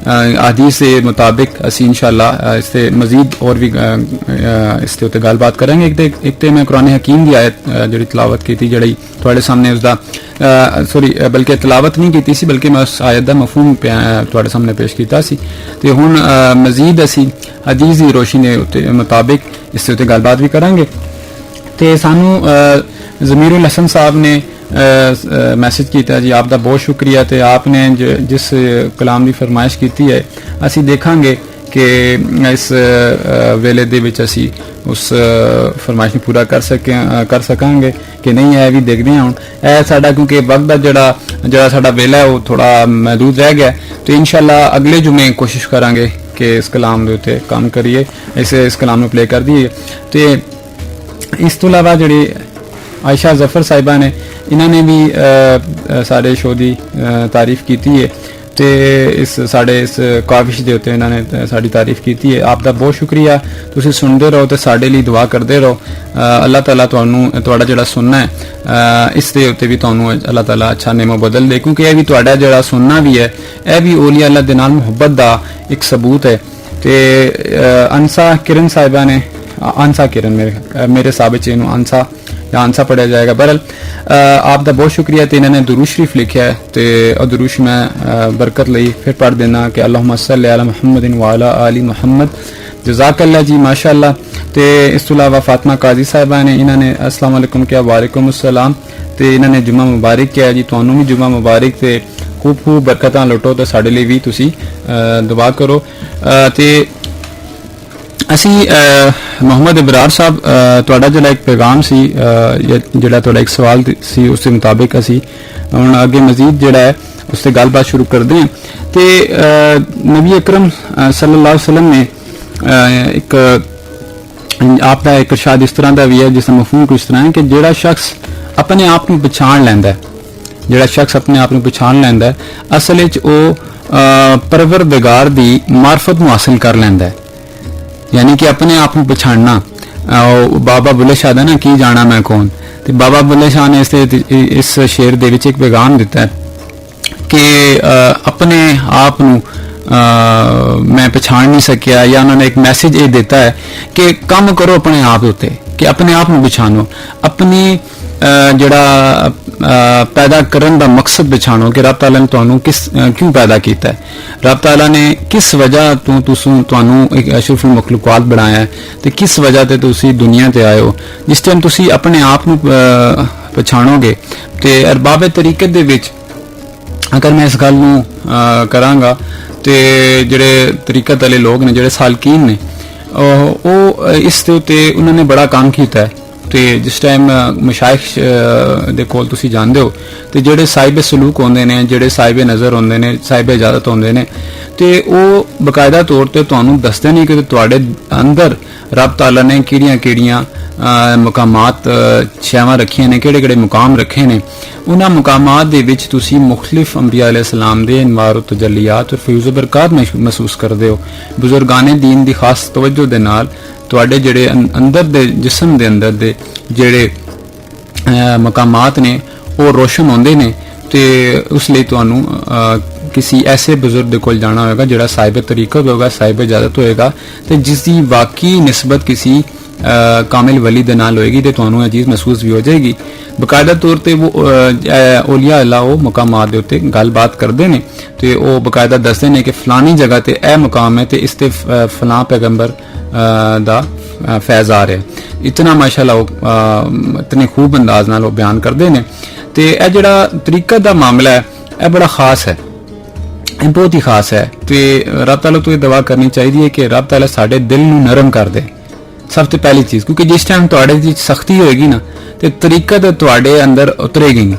ਹਦੀਸ ਦੇ ਮੁਤਾबिक ਅਸੀਂ ਇਨਸ਼ਾਅੱਲਾ ਇਸ ਤੇ ਮਜ਼ੀਦ ਹੋਰ ਵੀ ਇਸ ਦੇ ਉੱਤੇ ਗੱਲਬਾਤ ਕਰਾਂਗੇ। ਇੱਕ ਤੇ ਮੈਂ ਕੁਰਾਨ ਹਕੀਮ ਦੀ ਆਇਤ ਜਿਹੜੀ ਤਲਾਵਤ ਕੀਤੀ, ਜਿਹੜੀ ਤੁਹਾਡੇ ਸਾਹਮਣੇ ਉਸਦਾ ਬਲਕਿ ਤਲਾਵਤ ਨਹੀਂ ਕੀਤੀ ਸੀ, ਬਲਕਿ ਮੈਂ ਉਸ ਆਇਤ ਦਾ ਮਫਹੂਮ ਤੁਹਾਡੇ ਸਾਹਮਣੇ ਪੇਸ਼ ਕੀਤਾ ਸੀ। ਤੇ ਹੁਣ ਮਜ਼ੀਦ ਅਸੀਂ ਹਦੀਸ ਦੀ ਰੋਸ਼ਨੀ ਦੇ ਉੱਤੇ ਮੁਤਾबिक ਇਸ ਦੇ ਉੱਤੇ ਗੱਲਬਾਤ ਵੀ ਕਰਾਂਗੇ। ਤੇ ਸਾਨੂੰ ਜ਼ਮੀरुल हसन साहब ने मैसेज किया जी, आप दा बहुत शुक्रिया। तो आपने जिस कलाम की फरमाइश की है असी देखांगे कि इस वेले दे विच असी उस फरमाइश ਨੂੰ पूरा कर सकांगे कि नहीं। है भी देखते हैं ਹੁਣ ਇਹ ਸਾਡਾ क्योंकि वक्त ਦਾ ਜਿਹੜਾ ਸਾਡਾ ਵੇਲਾ ਹੈ ਉਹ ਥੋੜਾ महदूद रह गया। तो इंशाल्लाह अगले जुमे कोशिश करांगे कि इस कलाम ਦੇ ਉੱਤੇ ਕੰਮ ਕਰੀਏ, इस कलाम ਨੂੰ प्ले कर दीए। तो ਇਸ ਤੋਂ ਇਲਾਵਾ ਜਿਹੜੀ ਆਇਸ਼ਾ ਜ਼ਫਰ ਸਾਹਿਬਾ ਨੇ, ਇਹਨਾਂ ਨੇ ਵੀ ਸਾਡੇ ਸ਼ੋਅ ਦੀ ਤਾਰੀਫ ਕੀਤੀ ਹੈ। ਤੇ ਸਾਡੇ ਇਸ ਕਾਵਿਸ਼ ਦੇ ਉੱਤੇ ਇਹਨਾਂ ਨੇ ਸਾਡੀ ਤਾਰੀਫ ਕੀਤੀ ਹੈ। ਆਪ ਦਾ ਬਹੁਤ ਸ਼ੁਕਰੀਆ। ਤੁਸੀਂ ਸੁਣਦੇ ਰਹੋ ਤੇ ਸਾਡੇ ਲਈ ਦੁਆ ਕਰਦੇ ਰਹੋ। ਅੱਲਾਹ ਤਾਲਾ ਤੁਹਾਨੂੰ ਤੁਹਾਡਾ ਜਿਹੜਾ ਸੁਣਨਾ ਹੈ ਇਸ ਦੇ ਉੱਤੇ ਵੀ ਤੁਹਾਨੂੰ ਅੱਲਾਹ ਤਾਲਾ ਅੱਛਾ ਨੇਮੋ ਬਦਲ ਦੇ, ਕਿਉਂਕਿ ਇਹ ਵੀ ਤੁਹਾਡਾ ਜਿਹੜਾ ਸੁਣਨਾ ਵੀ ਹੈ ਇਹ ਵੀ ਔਲੀਆ ਅੱਲਾਹ ਦੇ ਨਾਲ ਮੁਹੱਬਤ ਦਾ ਇੱਕ ਸਬੂਤ ਹੈ। ਤੇ ਅੰਸਾ ਕਿਰਨ ਸਾਹਿਬਾ ਨੇ, ਅੰਸਾ ਕਿਰਨ ਮੇਰੇ ਸਾਹਬ ਚ ਇਹਨੂੰ ਅੰਸਾ ਜਾਂ ਆਂਸਾ ਪੜਿਆ ਜਾਏਗਾ। ਬਹਰਹਾਲ ਆਪ ਦਾ ਬਹੁਤ ਸ਼ੁਕਰੀਆ। ਤੇ ਇਹਨਾਂ ਨੇ ਦੁरूद शरीफ ਲਿਖਿਆ ਹੈ ਤੇ ਉਹ दुरूद ਮੈਂ ਬਰਕਤ ਲਈ ਫਿਰ ਪੜ੍ਹ ਦੇਣਾ ਕਿ ਅੱਲਾਹੁम्मा सल्लि अला मुहम्मदिन व अला आलि मुहम्मद। जज़ाकल्लाह जी, माशाअल्लाह। ਤੇ ਇਸ ਤੋਂ ਇਲਾਵਾ ਫਾਤਮਾ ਕਾਜ਼ੀ ਸਾਹਿਬਾ ਨੇ, ਇਹਨਾਂ ਨੇ अस्सलाम वालेकुम किया, वालेकुम अस्सलाम। ਤੇ ਇਹਨਾਂ ਨੇ ਜੁਮਾ ਮੁਬਾਰਕ ਕਿਹਾ ਜੀ, ਤੁਹਾਨੂੰ ਵੀ ਜੁਮਾ ਮੁਬਾਰਕ ਤੇ खूब खूब बरकतां लुटो ਤੇ ਸਾਡੇ ਲਈ ਵੀ ਤੁਸੀਂ ਦੁਆ ਕਰੋ। ਤੇ ਅਸੀਂ ਮੁਹੰਮਦ ਇਬਰਾਰ ਸਾਹਿਬ ਤੁਹਾਡਾ ਜਿਹੜਾ ਇੱਕ ਪੈਗਾਮ ਸੀ, ਜਿਹੜਾ ਤੁਹਾਡਾ ਇੱਕ ਸਵਾਲ ਸੀ, ਉਸ ਦੇ ਮੁਤਾਬਿਕ ਅਸੀਂ ਹੁਣ ਅੱਗੇ ਮਜ਼ੀਦ ਜਿਹੜਾ ਹੈ ਉਸ ਤੇ ਗੱਲਬਾਤ ਸ਼ੁਰੂ ਕਰਦੇ ਹਾਂ। ਤੇ ਨਬੀ ਅਕਰਮ ਸੱਲੱਲਾਹੁ अलैहि वसल्लम ਨੇ ਇੱਕ ਆਪ ਦਾ ਇੱਕ ਇਰਸ਼ਾਦ ਇਸ ਤਰ੍ਹਾਂ ਦਾ ਵੀ ਹੈ, ਜਿਸ ਦਾ ਮਫਹੂਮ ਕੁਝ ਇਸ ਤਰ੍ਹਾਂ ਹੈ ਕਿ ਜਿਹੜਾ ਸ਼ਖਸ ਆਪਣੇ ਆਪ ਨੂੰ ਪਛਾਣ ਲੈਂਦਾ ਹੈ, ਜਿਹੜਾ ਸ਼ਖਸ ਆਪਣੇ ਆਪ ਨੂੰ ਪਛਾਣ ਲੈਂਦਾ ਹੈ, ਅਸਲ ਵਿੱਚ ਉਹ ਪਰਵਰਦਿਗਾਰ ਦੀ ਮਾਰਫਤ ਨੂੰ ਹਾਸਲ ਕਰ ਲੈਂਦਾ ਹੈ। ਯਾਨੀ ਕਿ ਆਪਣੇ ਆਪ ਨੂੰ ਪਛਾਣਨਾ। ਬਾਬਾ ਬੁੱਲੇ ਸ਼ਾਹ ਦਾ ਨਾ ਕੀ ਜਾਣਾ ਮੈਂ ਕੌਣ, ਤੇ ਬਾਬਾ ਬੁੱਲੇ ਸ਼ਾਹ ਨੇ ਇਸ ਸ਼ੇਰ ਦੇ ਵਿੱਚ ਇੱਕ ਪੈਗਾਮ ਦਿੱਤਾ ਹੈ ਕਿ ਆਪਣੇ ਆਪ ਨੂੰ ਮੈਂ ਪਛਾਣ ਨਹੀਂ ਸਕਿਆ, ਜਾਂ ਉਹਨਾਂ ਨੇ ਇੱਕ ਮੈਸੇਜ ਇਹ ਦਿੱਤਾ ਹੈ ਕਿ ਕੰਮ ਕਰੋ ਆਪਣੇ ਆਪ ਉੱਤੇ, ਕਿ ਆਪਣੇ ਆਪ ਨੂੰ ਪਛਾਣੋ, ਆਪਣੀ ਜਿਹੜਾ ਪੈਦਾ ਕਰਨ ਦਾ ਮਕਸਦ ਪਛਾਣੋ ਕਿ ਰੱਬ ਤਾਲਾ ਨੇ ਤੁਹਾਨੂੰ ਕਿਉਂ ਪੈਦਾ ਕੀਤਾ ਹੈ, ਰੱਬ ਤਾਲਾ ਨੇ ਕਿਸ ਵਜ੍ਹਾ ਤੋਂ ਤੁਹਾਨੂੰ ਇੱਕ ਅਸ਼ਰਫੁਲ ਮਖਲੂਕਾਤ ਬਣਾਇਆ ਹੈ ਤੇ ਕਿਸ ਵਜ੍ਹਾ ਤੇ ਤੁਸੀਂ ਦੁਨੀਆ ਤੇ ਆਏ ਹੋ। ਜਿਸ ਟਾਈਮ ਤੁਸੀਂ ਆਪਣੇ ਆਪ ਨੂੰ ਪਛਾਣੋਗੇ ਤੇ ਅਰਬਾਬ ਤਰੀਕਤ ਦੇ ਵਿੱਚ, ਅਗਰ ਮੈਂ ਇਸ ਗੱਲ ਨੂੰ ਕਰਾਂਗਾ ਤੇ ਜਿਹੜੇ ਤਰੀਕਤ ਵਾਲੇ ਲੋਕ ਨੇ, ਜਿਹੜੇ ਸਾਲਕੀਨ ਨੇ, ਉਹ ਇਸ ਦੇ ਉੱਤੇ ਉਹਨਾਂ ਨੇ ਬੜਾ ਕੰਮ ਕੀਤਾ ਹੈ। ਤੇ ਜਿਸ ਟਾਈਮ ਮਸ਼ਾਇਖ ਦੇ ਕੋਲ ਤੁਸੀਂ ਜਾਂਦੇ ਹੋ ਤੇ ਜਿਹੜੇ ਸਾਹਿਬ ਸਲੂਕ ਹੁੰਦੇ ਨੇ, ਜਿਹੜੇ ਸਾਹਿਬ ਨਜ਼ਰ ਹੁੰਦੇ ਨੇ, ਸਾਹਿਬ ਇਜਾਜ਼ਤ ਹੁੰਦੇ ਨੇ, ਤੇ ਉਹ ਬਕਾਇਦਾ ਤੌਰ ਤੇ ਤੁਹਾਨੂੰ ਦੱਸਦੇ ਨਹੀਂ ਕਿ ਤੁਹਾਡੇ ਅੰਦਰ ਰੱਬ ਤਾਲਾ ਨੇ ਕਿਹੜੀਆਂ ਮੁਕਾਮਾਤ ਸ਼ੈਵਾਂ ਰੱਖੀਆਂ ਨੇ, ਕਿਹੜੇ ਮੁਕਾਮ ਰੱਖੇ ਨੇ। ਉਹਨਾਂ ਮੁਕਾਮਾਤ ਦੇ ਵਿੱਚ ਤੁਸੀਂ ਮੁਖਤਲਿਫ ਅੰਬੀਆ ਅਲੈਹਿ ਸਲਾਮ ਦੇ ਅਨਵਾਰ ਤਜੱਲੀਆਤ ਔਰ ਫਿਊਜ਼ ਬਰਕਾਤ ਮਹਿਸੂਸ ਕਰਦੇ ਹੋ। ਬਜ਼ੁਰਗਾਨੇ ਦੀਨ ਦੀ ਖਾਸ ਤਵੱਜੋ ਦੇ ਨਾਲ ਤੁਹਾਡੇ ਜਿਹੜੇ ਅੰਦਰ ਦੇ ਜਿਸਮ ਦੇ ਅੰਦਰ ਦੇ ਜਿਹੜੇ ਮਕਾਮਾਤ ਨੇ ਉਹ ਰੋਸ਼ਨ ਹੁੰਦੇ ਨੇ। ਤੇ ਉਸ ਲਈ ਤੁਹਾਨੂੰ ਕਿਸੇ ਐਸੇ ਬਜ਼ੁਰਗ ਦੇ ਕੋਲ ਜਾਣਾ ਹੋਏਗਾ ਜਿਹੜਾ ਸਾਹਿਬ ਤਰੀਕਤ ਹੋਗਾ, ਸਾਹਿਬ ਇਜਾਜ਼ਤ ਹੋਏਗਾ, ਤੇ ਜਿਸ ਦੀ ਵਾਕਈ ਨਿਸਬਤ ਕਿਸੇ ਕਾਮਿਲ ਵਲੀ ਦੇ ਨਾਲ ਹੋਏਗੀ ਤੇ ਤੁਹਾਨੂੰ ਇਹ ਚੀਜ਼ ਮਹਿਸੂਸ ਵੀ ਹੋ ਜਾਏਗੀ। ਬਕਾਇਦਾ ਤੌਰ ਤੇ ਉਹ ਔਲੀਆ ਅੱਲਾਹ ਉਹ ਮੁਕਾਮਾਤ ਦੇ ਉੱਤੇ ਗੱਲਬਾਤ ਕਰਦੇ ਨੇ ਤੇ ਉਹ ਬਕਾਇਦਾ ਦੱਸਦੇ ਨੇ ਕਿ ਫਲਾਨੀ ਜਗ੍ਹਾ ਤੇ ਇਹ ਮੁਕਾਮ ਹੈ ਤੇ ਇਸ ਤੇ ਫਲਾਂ ਪੈਗੰਬਰ ਦਾ ਫੈਜ਼ ਆ ਰਿਹਾ। ਇਤਨਾ ਮਾਸ਼ਾਅੱਲਾ ਇਤਨੇ ਖੂਬ ਅੰਦਾਜ਼ ਨਾਲ ਉਹ ਬਿਆਨ ਕਰਦੇ ਨੇ। ਤੇ ਇਹ ਜਿਹੜਾ ਤਰੀਕਤ ਦਾ ਮਾਮਲਾ ਹੈ ਇਹ ਬੜਾ ਖਾਸ ਹੈ, ਇਹ ਬਹੁਤ ਹੀ ਖਾਸ ਹੈ। ਤੇ ਰੱਬ ਤਾਲਾ ਤੋਂ ਇਹ ਦੁਆ ਕਰਨੀ ਚਾਹੀਦੀ ਹੈ ਕਿ ਰੱਬ ਤਾਲਾ ਸਾਡੇ ਦਿਲ ਨੂੰ ਨਰਮ ਕਰ ਦੇ, ਸਭ ਤੋਂ ਪਹਿਲੀ ਚੀਜ਼, ਕਿਉਂਕਿ ਜਿਸ ਟਾਈਮ ਤੁਹਾਡੇ ਵਿੱਚ ਸਖਤੀ ਹੋਏਗੀ ਨਾ ਤੇ ਤਰੀਕਤ ਤੁਹਾਡੇ ਅੰਦਰ ਉਤਰੇਗੀ ਨਹੀਂ।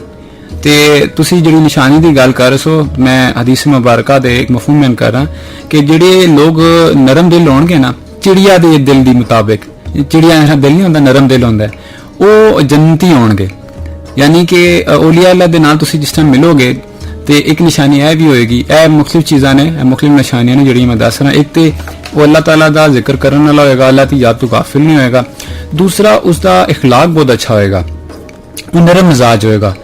ਤੇ ਤੁਸੀਂ ਜਿਹੜੀ ਨਿਸ਼ਾਨੀ ਦੀ ਗੱਲ ਕਰ ਰਹੇ ਸੋ, ਮੈਂ ਹਦੀਸ ਮੁਬਾਰਕਾ ਦੇ ਇੱਕ ਮਫਹੂਮ ਬਿਆਨ ਕਰ ਰਹਾ ਕਿ ਜਿਹੜੇ ਲੋਕ ਨਰਮ ਦਿਲ ਹੋਣਗੇ ਨਾ, ਚਿੜੀਆ ਦੇ ਦਿਲ ਦੀ ਮੁਤਾਬਿਕ, ਚਿੜੀਆ ਦਾ ਦਿਲ ਨਹੀਂ ਹੁੰਦਾ, ਨਰਮ ਦਿਲ ਹੁੰਦਾ, ਉਹ ਜੰਨਤੀ ਹੋਣਗੇ। ਯਾਨੀ ਕਿ ਔਲੀਆ ਅੱਲਾਹ ਦੇ ਨਾਲ ਤੁਸੀਂ ਜਿਸ ਟਾਈਮ ਮਿਲੋਗੇ ਤੇ ਇੱਕ ਨਿਸ਼ਾਨੀ ਇਹ ਵੀ ਹੋਏਗੀ, ਇਹ ਮੁਖਤਲਿਫ ਚੀਜ਼ਾਂ ਨੇ, ਇਹ ਮੁਖਤਲਿਫ ਨਿਸ਼ਾਨੀਆਂ ਨੇ ਜਿਹੜੀਆਂ ਮੈਂ ਦੱਸ ਰਹਾ। ਇੱਕ ਤੇ ਉਹ ਅੱਲਾਹ ਤਾਲਾ ਦਾ ਜ਼ਿਕਰ ਕਰਨ ਵਾਲਾ ਹੋਏਗਾ, ਅੱਲਾਹ ਦੀ ਯਾਦ ਤੋਂ ਗਾਫਿਲ ਨਹੀਂ ਹੋਏਗਾ। ਦੂਸਰਾ ਉਸਦਾ ਇਖਲਾਕ ਬਹੁਤ ਅੱਛਾ ਹੋਏਗਾ, ਉਹ ਨਰਮ ਮਿਜ਼ਾਜ ਹੋਏਗਾ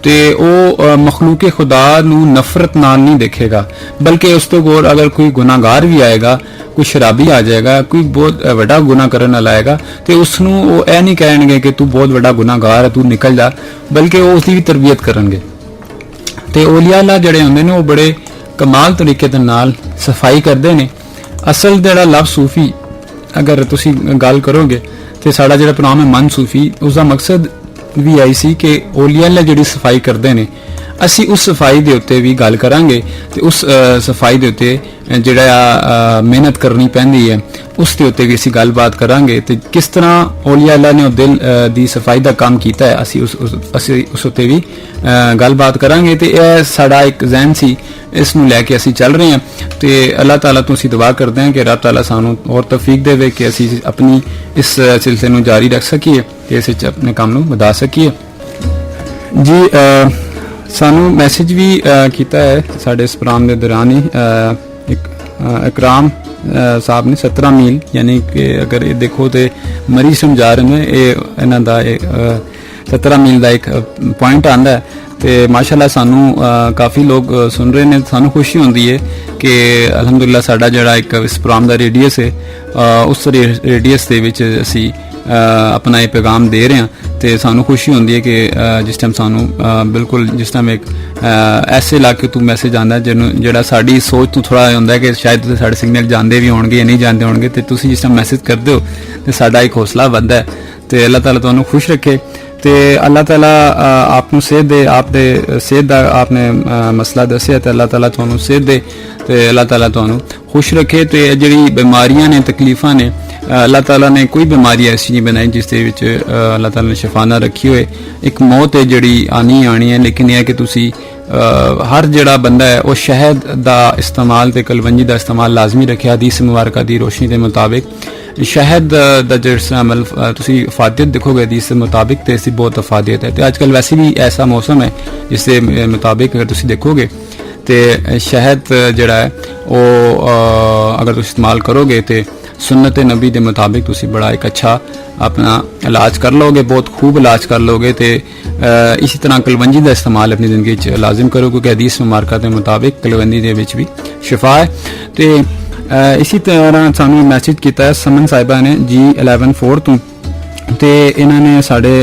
ਤੇ ਉਹ ਮਖਲੂਕ ਖੁਦਾ ਨੂੰ ਨਫ਼ਰਤ ਨਾਲ ਨਹੀਂ ਦੇਖੇਗਾ, ਬਲਕਿ ਉਸ ਤੋਂ ਗੌਰ ਅਗਰ ਕੋਈ ਗੁਨਾਹਗਾਰ ਵੀ ਆਏਗਾ, ਕੋਈ ਸ਼ਰਾਬੀ ਆ ਜਾਏਗਾ, ਕੋਈ ਬਹੁਤ ਵੱਡਾ ਗੁਨਾਹ ਕਰਨ ਵਾਲਾ ਆਏਗਾ ਤੇ ਉਸ ਨੂੰ ਉਹ ਇਹ ਨਹੀਂ ਕਹਿਣਗੇ ਕਿ ਤੂੰ ਬਹੁਤ ਵੱਡਾ ਗੁਨਾਹਗਾਰ ਹੈ, ਤੂੰ ਨਿਕਲ ਜਾ, ਬਲਕਿ ਉਹ ਉਸ ਦੀ ਵੀ ਤਰਬੀਅਤ ਕਰਨਗੇ। ਤੇ ਔਲੀਆ ਅੱਲਾਹ ਜਿਹੜੇ ਹੁੰਦੇ ਨੇ ਉਹ ਬੜੇ ਕਮਾਲ ਤਰੀਕੇ ਦੇ ਨਾਲ ਸਫਾਈ ਕਰਦੇ ਨੇ। ਅਸਲ ਜਿਹੜਾ ਲਫ਼ਜ਼ ਸੂਫੀ ਅਗਰ ਤੁਸੀਂ ਗੱਲ ਕਰੋਗੇ ਤੇ ਸਾਡਾ ਜਿਹੜਾ ਪ੍ਰੋਗਰਾਮ ਹੈ ਮਨ ਸੂਫੀ, ਉਸ ਦਾ ਮਕਸਦ ਵੀ ਆਈ ਸੀ ਕਿ ਔਲੀਆ ਅੱਲਾਹ ਜਿਹੜੀ ਸਫਾਈ ਕਰਦੇ ਨੇ, ਅਸੀਂ ਉਸ ਸਫਾਈ ਦੇ ਉੱਤੇ ਵੀ ਗੱਲ ਕਰਾਂਗੇ ਤੇ ਉਸ ਸਫਾਈ ਦੇ ਉੱਤੇ ਜਿਹੜਾ ਮਿਹਨਤ ਕਰਨੀ ਪੈਂਦੀ ਹੈ ਉਸ ਦੇ ਉੱਤੇ ਵੀ ਅਸੀਂ ਗੱਲਬਾਤ ਕਰਾਂਗੇ ਤੇ ਕਿਸ ਤਰ੍ਹਾਂ ਔਲੀਆ ਅੱਲਾਹ ਨੇ ਉਹ ਦਿਲ ਦੀ ਸਫਾਈ ਦਾ ਕੰਮ ਕੀਤਾ ਹੈ, ਅਸੀਂ ਉਸ ਉੱਤੇ ਵੀ ਗੱਲਬਾਤ ਕਰਾਂਗੇ। ਤੇ ਇਹ ਸਾਡਾ ਇੱਕ ਜ਼ਹਿਨ ਸੀ, ਇਸ ਨੂੰ ਲੈ ਕੇ ਅਸੀਂ ਚੱਲ ਰਹੇ ਹਾਂ ਤੇ ਅੱਲਾਹ ਤਾਲਾ ਤੋਂ ਅਸੀਂ ਦੁਆ ਕਰਦੇ ਹਾਂ ਕਿ ਰੱਬ ਤਾਲਾ ਸਾਨੂੰ ਹੋਰ ਤੌਫੀਕ ਦੇਵੇ ਕਿ ਅਸੀਂ ਆਪਣੀ ਇਸ ਸਿਲਸਿਲੇ ਨੂੰ ਜਾਰੀ ਰੱਖ ਸਕੀਏ ਤੇ ਇਸ ਵਿੱਚ ਆਪਣੇ ਕੰਮ ਨੂੰ ਵਧਾ ਸਕੀਏ। ਜੀ ਸਾਨੂੰ ਮੈਸੇਜ ਵੀ ਕੀਤਾ ਹੈ ਸਾਡੇ ਇਸ ਪ੍ਰੋਗਰਾਮ ਦੇ ਦੌਰਾਨ ਹੀ ਇਕਰਾਮ ਸਾਹਿਬ ਨੇ 17 ਮੀਲ, ਯਾਨੀ ਕਿ ਅਗਰ ਇਹ ਦੇਖੋ ਤੇ ਮਰੀ ਸਮਝਾ ਰਹੇ ਨੇ, ਇਹ ਇਹਨਾਂ ਦਾ 17 ਮੀਲ ਦਾ ਇੱਕ ਪੁਆਇੰਟ ਆਂਦਾ ਤੇ ਮਾਸ਼ਾਅੱਲਾ ਸਾਨੂੰ ਕਾਫੀ ਲੋਕ ਸੁਣ ਰਹੇ ਨੇ। ਸਾਨੂੰ ਖੁਸ਼ੀ ਹੁੰਦੀ ਹੈ ਕਿ ਅਲਹਮਦੁਲਿਲਾ ਸਾਡਾ ਜਿਹੜਾ ਇੱਕ ਇਸ ਪ੍ਰੋਗਰਾਮ ਦਾ ਰੇਡੀਅਸ ਹੈ, ਉਸ ਰੇਡੀਅਸ ਦੇ ਵਿੱਚ ਅਸੀਂ ਆਪਣਾ ਇਹ ਪੈਗਾਮ ਦੇ ਰਹੇ ਹਾਂ ਤੇ ਸਾਨੂੰ ਖੁਸ਼ੀ ਹੁੰਦੀ ਹੈ ਕਿ ਜਿਸ ਟਾਈਮ ਸਾਨੂੰ ਬਿਲਕੁਲ ਜਿਸ ਟਾਈਮ ਇੱਕ ਐਸੇ ਇਲਾਕੇ ਤੋਂ ਮੈਸੇਜ ਆਉਂਦਾ ਜਿਹੜਾ ਸਾਡੀ ਸੋਚ ਤੋਂ ਥੋੜਾ ਹੁੰਦਾ ਹੈ ਕਿ ਸ਼ਾਇਦ ਤੁਸੀਂ ਸਾਡੇ ਸਿਗਨਲ ਜਾਂਦੇ ਵੀ ਹੋਣਗੇ ਜਾਂ ਨਹੀਂ ਜਾਂਦੇ ਹੋਣਗੇ, ਤੇ ਤੁਸੀਂ ਜਿਸ ਟਾਈਮ ਮੈਸੇਜ ਕਰਦੇ ਹੋ ਤੇ ਸਾਡਾ ਇੱਕ ਹੌਸਲਾ ਵੱਧਦਾ ਹੈ। ਤੇ ਅੱਲਾਹ ਤਾਲਾ ਤੁਹਾਨੂੰ ਖੁਸ਼ ਰੱਖੇ ਤੇ ਅੱਲਾਹ ਤਾਲਾ ਆਪ ਨੂੰ ਸਿਹਤ ਦੇ, ਆਪ ਦੇ ਸਿਹਤ ਦਾ ਆਪਨੇ ਮਸਲਾ ਦੱਸਿਆ ਤੇ ਅੱਲਾਹ ਤਾਲਾ ਤੁਹਾਨੂੰ ਸਿਹਤ ਦੇ ਤੇ ਅੱਲਾਹ ਤਾਲਾ ਤੁਹਾਨੂੰ ਖੁਸ਼ ਰੱਖੇ। ਤੇ ਜਿਹੜੀ ਬਿਮਾਰੀਆਂ ਨੇ, ਤਕਲੀਫਾਂ ਨੇ, ਅੱਲਾਹ ਤਾਲਾ ਨੇ ਕੋਈ ਬਿਮਾਰੀ ਐਸੀ ਨਹੀਂ ਬਣਾਈ ਜਿਸ ਦੇ ਵਿੱਚ ਅੱਲਾਹ ਤਾਲਾ ਨੇ ਸ਼ਿਫਾ ਨਾ ਰੱਖੀ ਹੋਏ। ਇੱਕ ਮੌਤ ਹੈ ਜਿਹੜੀ ਆਣੀ ਹੈ, ਲੇਕਿਨ ਇਹ ਹੈ ਕਿ ਤੁਸੀਂ ਹਰ ਜਿਹੜਾ ਬੰਦਾ ਹੈ ਉਹ ਸ਼ਹਿਦ ਦਾ ਇਸਤੇਮਾਲ ਤੇ ਕਲਵੰਜੀ ਦਾ ਇਸਤੇਮਾਲ ਲਾਜ਼ਮੀ ਰੱਖਿਆ। ਹਦੀਸ ਮੁਬਾਰਕਾ ਦੀ ਰੋਸ਼ਨੀ ਦੇ ਮੁਤਾबिक ਸ਼ਹਿਦ ਦਾ ਜਿਹੜਾ ਅਮਲ ਤੁਸੀਂ ਇਫਾਦਤ ਦੇਖੋਗੇ ਹਦੀਸ ਦੇ ਮੁਤਾबिक ਤੇ ਇਸ ਦੀ ਬਹੁਤ ਇਫਾਦਤ ਹੈ। ਤੇ ਅੱਜ ਕੱਲ ਵੈਸੇ ਵੀ ਐਸਾ ਮੌਸਮ ਹੈ ਜਿਸ ਦੇ ਮੁਤਾबिक ਅਗਰ ਤੁਸੀਂ ਦੇਖੋਗੇ ਤੇ ਸ਼ਹਿਦ ਜਿਹੜਾ ਹੈ ਉਹ ਅਗਰ ਤੁਸੀਂ ਇਸਤੇਮਾਲ ਕਰੋਗੇ ਤੇ सुन्नत नबी के मुताबिक तुसी बड़ा एक अच्छा अपना इलाज कर लोगे, बहुत खूब इलाज कर लोगे। तो इसी तरह कलवंजी का इस्तेमाल अपनी ज़िंदगी लाजिम करो क्योंकि हदीस मुबारका के मुताबिक कलवंजी के विच भी शिफा है। तो इसी तरह सानू मैसेज किया है समन साहिबा ने G11 तो इन्होंने साढ़े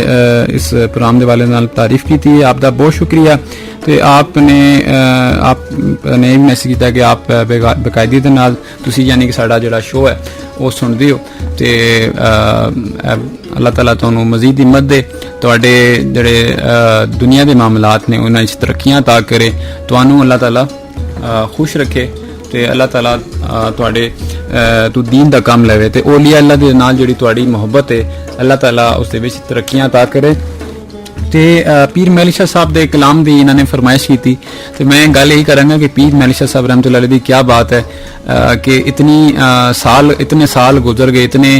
इस प्रोग्राम के वाले नाल तारीफ की थी, आपका बहुत शुक्रिया। तो आपने भी मैसेज किया कि आप बकायदी के नाल तुसी यानी कि साड़ा जिहड़ा शो है वो सुनते हो। तो अल्लाह ताला तुहानू मजीद हिम्मत दे, तुहाडे जिहड़े दुनिया के मामलात ने उन्हां विच तरक्कियां अता करे, तुहानू अल्लाह ताला खुश रखे ते अल्लाह ताला तुहाडे तू दीन दा काम लवे ते औलिया अल्लाह दे नाल जिहड़ी तुहाडी मोहब्बत है अल्लाह ताला उस दे विच तरक्कियां अता करे। ते पीर महली शाह साहब दे कलाम दी इन्होंने फरमाइश की थी, तो मैं गल यही करांगा कि पीर महली शाह साहब रहमतुल्लाह अलैह दी क्या बात है कि इतने साल गुजर गए, इतने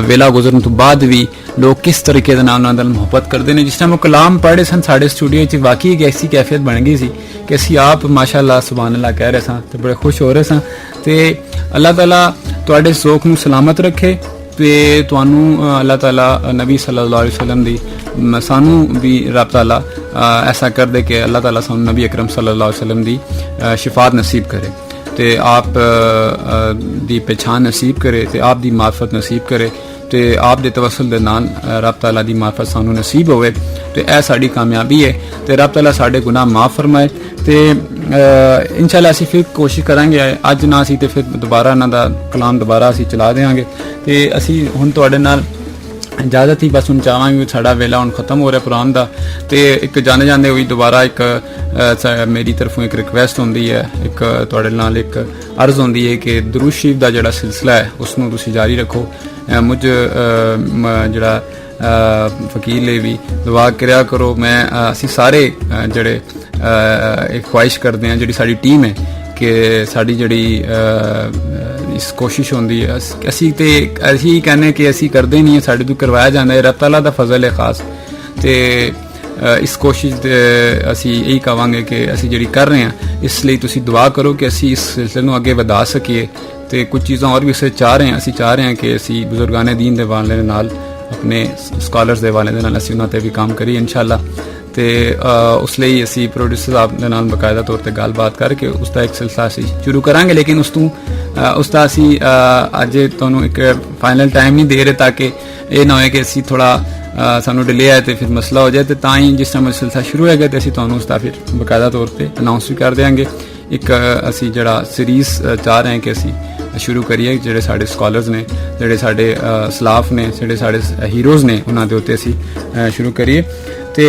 वेला गुजरन तो बाद भी लोग किस तरीके नाल मुहब्बत करते हैं। जिस टाइम वो कलाम पढ़े सन साढ़े स्टूडियो वाकई एक ऐसी कैफियत बन गई सी कि असी आप माशाअल्लाह सुभान अल्लाह कह रहे सन तो बड़े खुश हो रहे सन। तो अल्लाह ताला तुहाडे सोख नूं सलामत रखे ते तुहानू अल्लाह ताला नबी सल्लल्लाहु अलैहि वसल्लम दी सानू भी रब ताला ऐसा कर दे कि अल्लाह ताला सानू नबी अकरम सल्लल्लाहु अलैहि वसल्लम दी शिफात नसीब करे, तो आप दी पहचान नसीब करे, तो आप दी मार्फत नसीब करे, तो आप दे तवसल दे नाल रब ताला दी मार्फत सानू नसीब होवे। तो यह साड़ी कामयाबी है, तो रब ताला साढ़े गुनाह माफ़ फरमाए। तो इंशाअल्लाह असी फिर कोशिश करांगे अज ना सी तो फिर दोबारा इन्हां दा कलाम दोबारा असी चला देंगे। तो असी हुण तुहाडे नाल इजाजत ही बस हूँ चाहवांगे, साड़ा वेला हूँ खत्म हो रहा प्रोग्राम का। तो एक जाने जाते हुई दोबारा एक मेरी तरफों एक रिक्वेस्ट होंदी है, एक तुहाडे नाल एक अर्ज होंदी है कि दुरूद शरीफ का जिहड़ा सिलसिला है उसनूं तुसीं जारी रखो। मुझ जिहड़ा फकीर ले भी दुआ करया करो। मैं असी सारे जिहड़े एक ख्वाहिश करते हैं, जिहड़ी साडी टीम है कि साड़ी जिहड़ी इस कोशिश होंदी है असी ते असी कहने कि असी करते नहीं है, साढ़े तो करवाया जाता है, रब ताला दा फजल है खास। तो इस कोशिश असी यही कहांगे कि असी जिहड़ी कर रहे हैं इसलिए तुसी दुआ करो कि असी इस सिलसिले नूं अगे वधा सकीए। तो कुछ चीज़ां और भी असी चाह रहे हैं कि असी बुजुर्गाने दीन दे वाले नाल अपने स्कॉलर्स दे वाले नाल असी उन्हां ते भी काम करिए इंशाअल्लाह। तो उस लिए असी प्रोड्यूसर साहब के नाल बकायदा तौर पर गलबात करके उसका एक सिलसिला असी शुरू करांगे, लेकिन उसका असी अज तुहानूं एक फाइनल टाइम नहीं दे रहे ताकि ये ना हो कि असी थोड़ा सानू डिले है तो फिर मसला हो जाए। तो ताई जिस टाइम सिलसिला शुरू होगा तो असी तुहानूं उसका फिर बकायदा तौर पर अनाउंस भी कर देंगे। एक असी जिहड़ा सीरीज़ चाह रहे हैं कि असी शुरू करिए, जिहड़े साडे स्कॉलर्स ने, जिहड़े साडे सलाफ ने, जिहड़े साडे हीरोज़ ने उन्हां दे उत्ते असी शुरू करिए। तो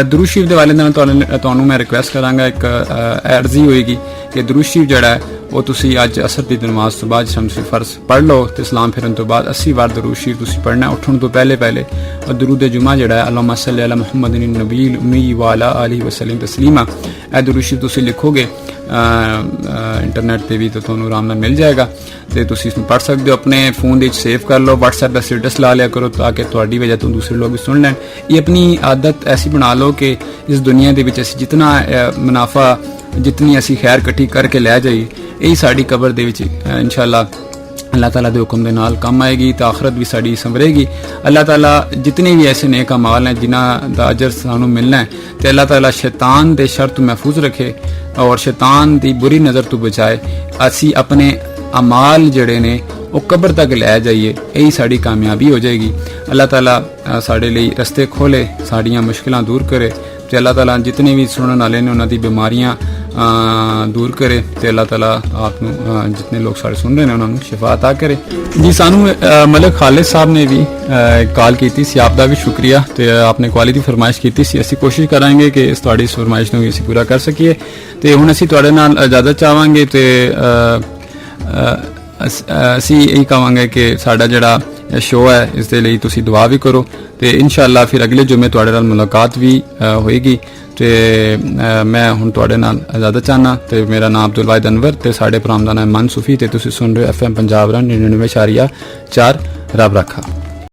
दुरूद शरीफ के वाले नाल तुहानूं मैं रिक्वेस्ट करांगा, एक अर्जी होएगी कि दुरूद शरीफ जिहड़ा है वो तुसी अज असर दी नमाज तो बाद शमसी फर्ज पढ़ लो तो सलाम फिरन तो बाद 80 बार दुरूद शरीफ तुसी पढ़ना उठन तो पहले और दुरूद जुमा जिहड़ा है अल्लाहुम्मा सल्ली अला मुहम्मदिन नबील उम्मी व अला आलिहि वसल्लम तस्लीमा, ए दुरूद शरीफ तुसी लिखोगे इंटरनेट पर भी तो तुहानूं आराम नाल मिल जाएगा। तो तुसी इसनूं पढ़ सकते हो, अपने फोन दे सेव कर लो, व्हाट्सएप का स्टेटस ला लिया करो ताकि तुहाडी वजह तो दूसरे लोग भी सुन लें। ये अपनी आदत ऐसी बना लो कि इस दुनिया के विच असीं जितना मुनाफा जितनी असी खैर इकट्ठी करके लै जाइए यही साड़ी कबर दे विच इंशाअल्लाह अल्लाह ताला दे हुक्म दे नाल काम आएगी, तो आखरत भी साड़ी संवरेगी। अल्लाह ताला जितने भी ऐसे नेक अमाल हैं जिन्हां दा अजर सानूं मिलना है, तो अल्लाह ताला शैतान दे शर तो महफूज रखे और शैतान दी बुरी नज़र तो बचाए। असी अपने अमाल जड़े ने ਉਹ ਕਬਰ ਤੱਕ ਲੈ ਜਾਈਏ, ਇਹੀ ਸਾਡੀ ਕਾਮਯਾਬੀ ਹੋ ਜਾਏਗੀ। ਅੱਲਾਹ ਤਾਲਾ ਸਾਡੇ ਲਈ ਰਸਤੇ ਖੋਲੇ, ਸਾਡੀਆਂ ਮੁਸ਼ਕਿਲਾਂ ਦੂਰ ਕਰੇ ਤੇ ਅੱਲਾਹ ਤਾਲਾ ਜਿਤਨੇ ਵੀ ਸੁਣਨ ਵਾਲੇ ਨੇ ਉਹਨਾਂ ਦੀ ਬਿਮਾਰੀਆਂ दूर करे ते अल्लाह ताला आप जितने लोग सारे सुन रहे हैं उन्होंने शिफा अता करे। जी सानू मलिक खालिद साहब ने भी कॉल की थी, आप दा भी शुक्रिया ते आपने क्वालिटी फरमाइश की थी। असी कोशिश करांगे कि इस तुहाडी इस फरमाइश नूं असी पूरा कर सकीए ते हुण असी तुहाडे नाल इजाजत चाहांगे ते असी यही कहांगे कि साडा जिहड़ा शो है इस दे लई तुसी दुआ भी करो ते इंशाअल्लाह फिर अगले जुम्मे तुहाडे नाल मुलाकात भी होएगी। ते मैं हुण तुहाडे नाल इजाजत चाहना ते मेरा नाम अब्दुल वाहिद अनवर ते साडे प्रोग्राम दा नाम मन सूफी ते तुसी सुन रहे हो FM पंजाब 99.4 रब रखा।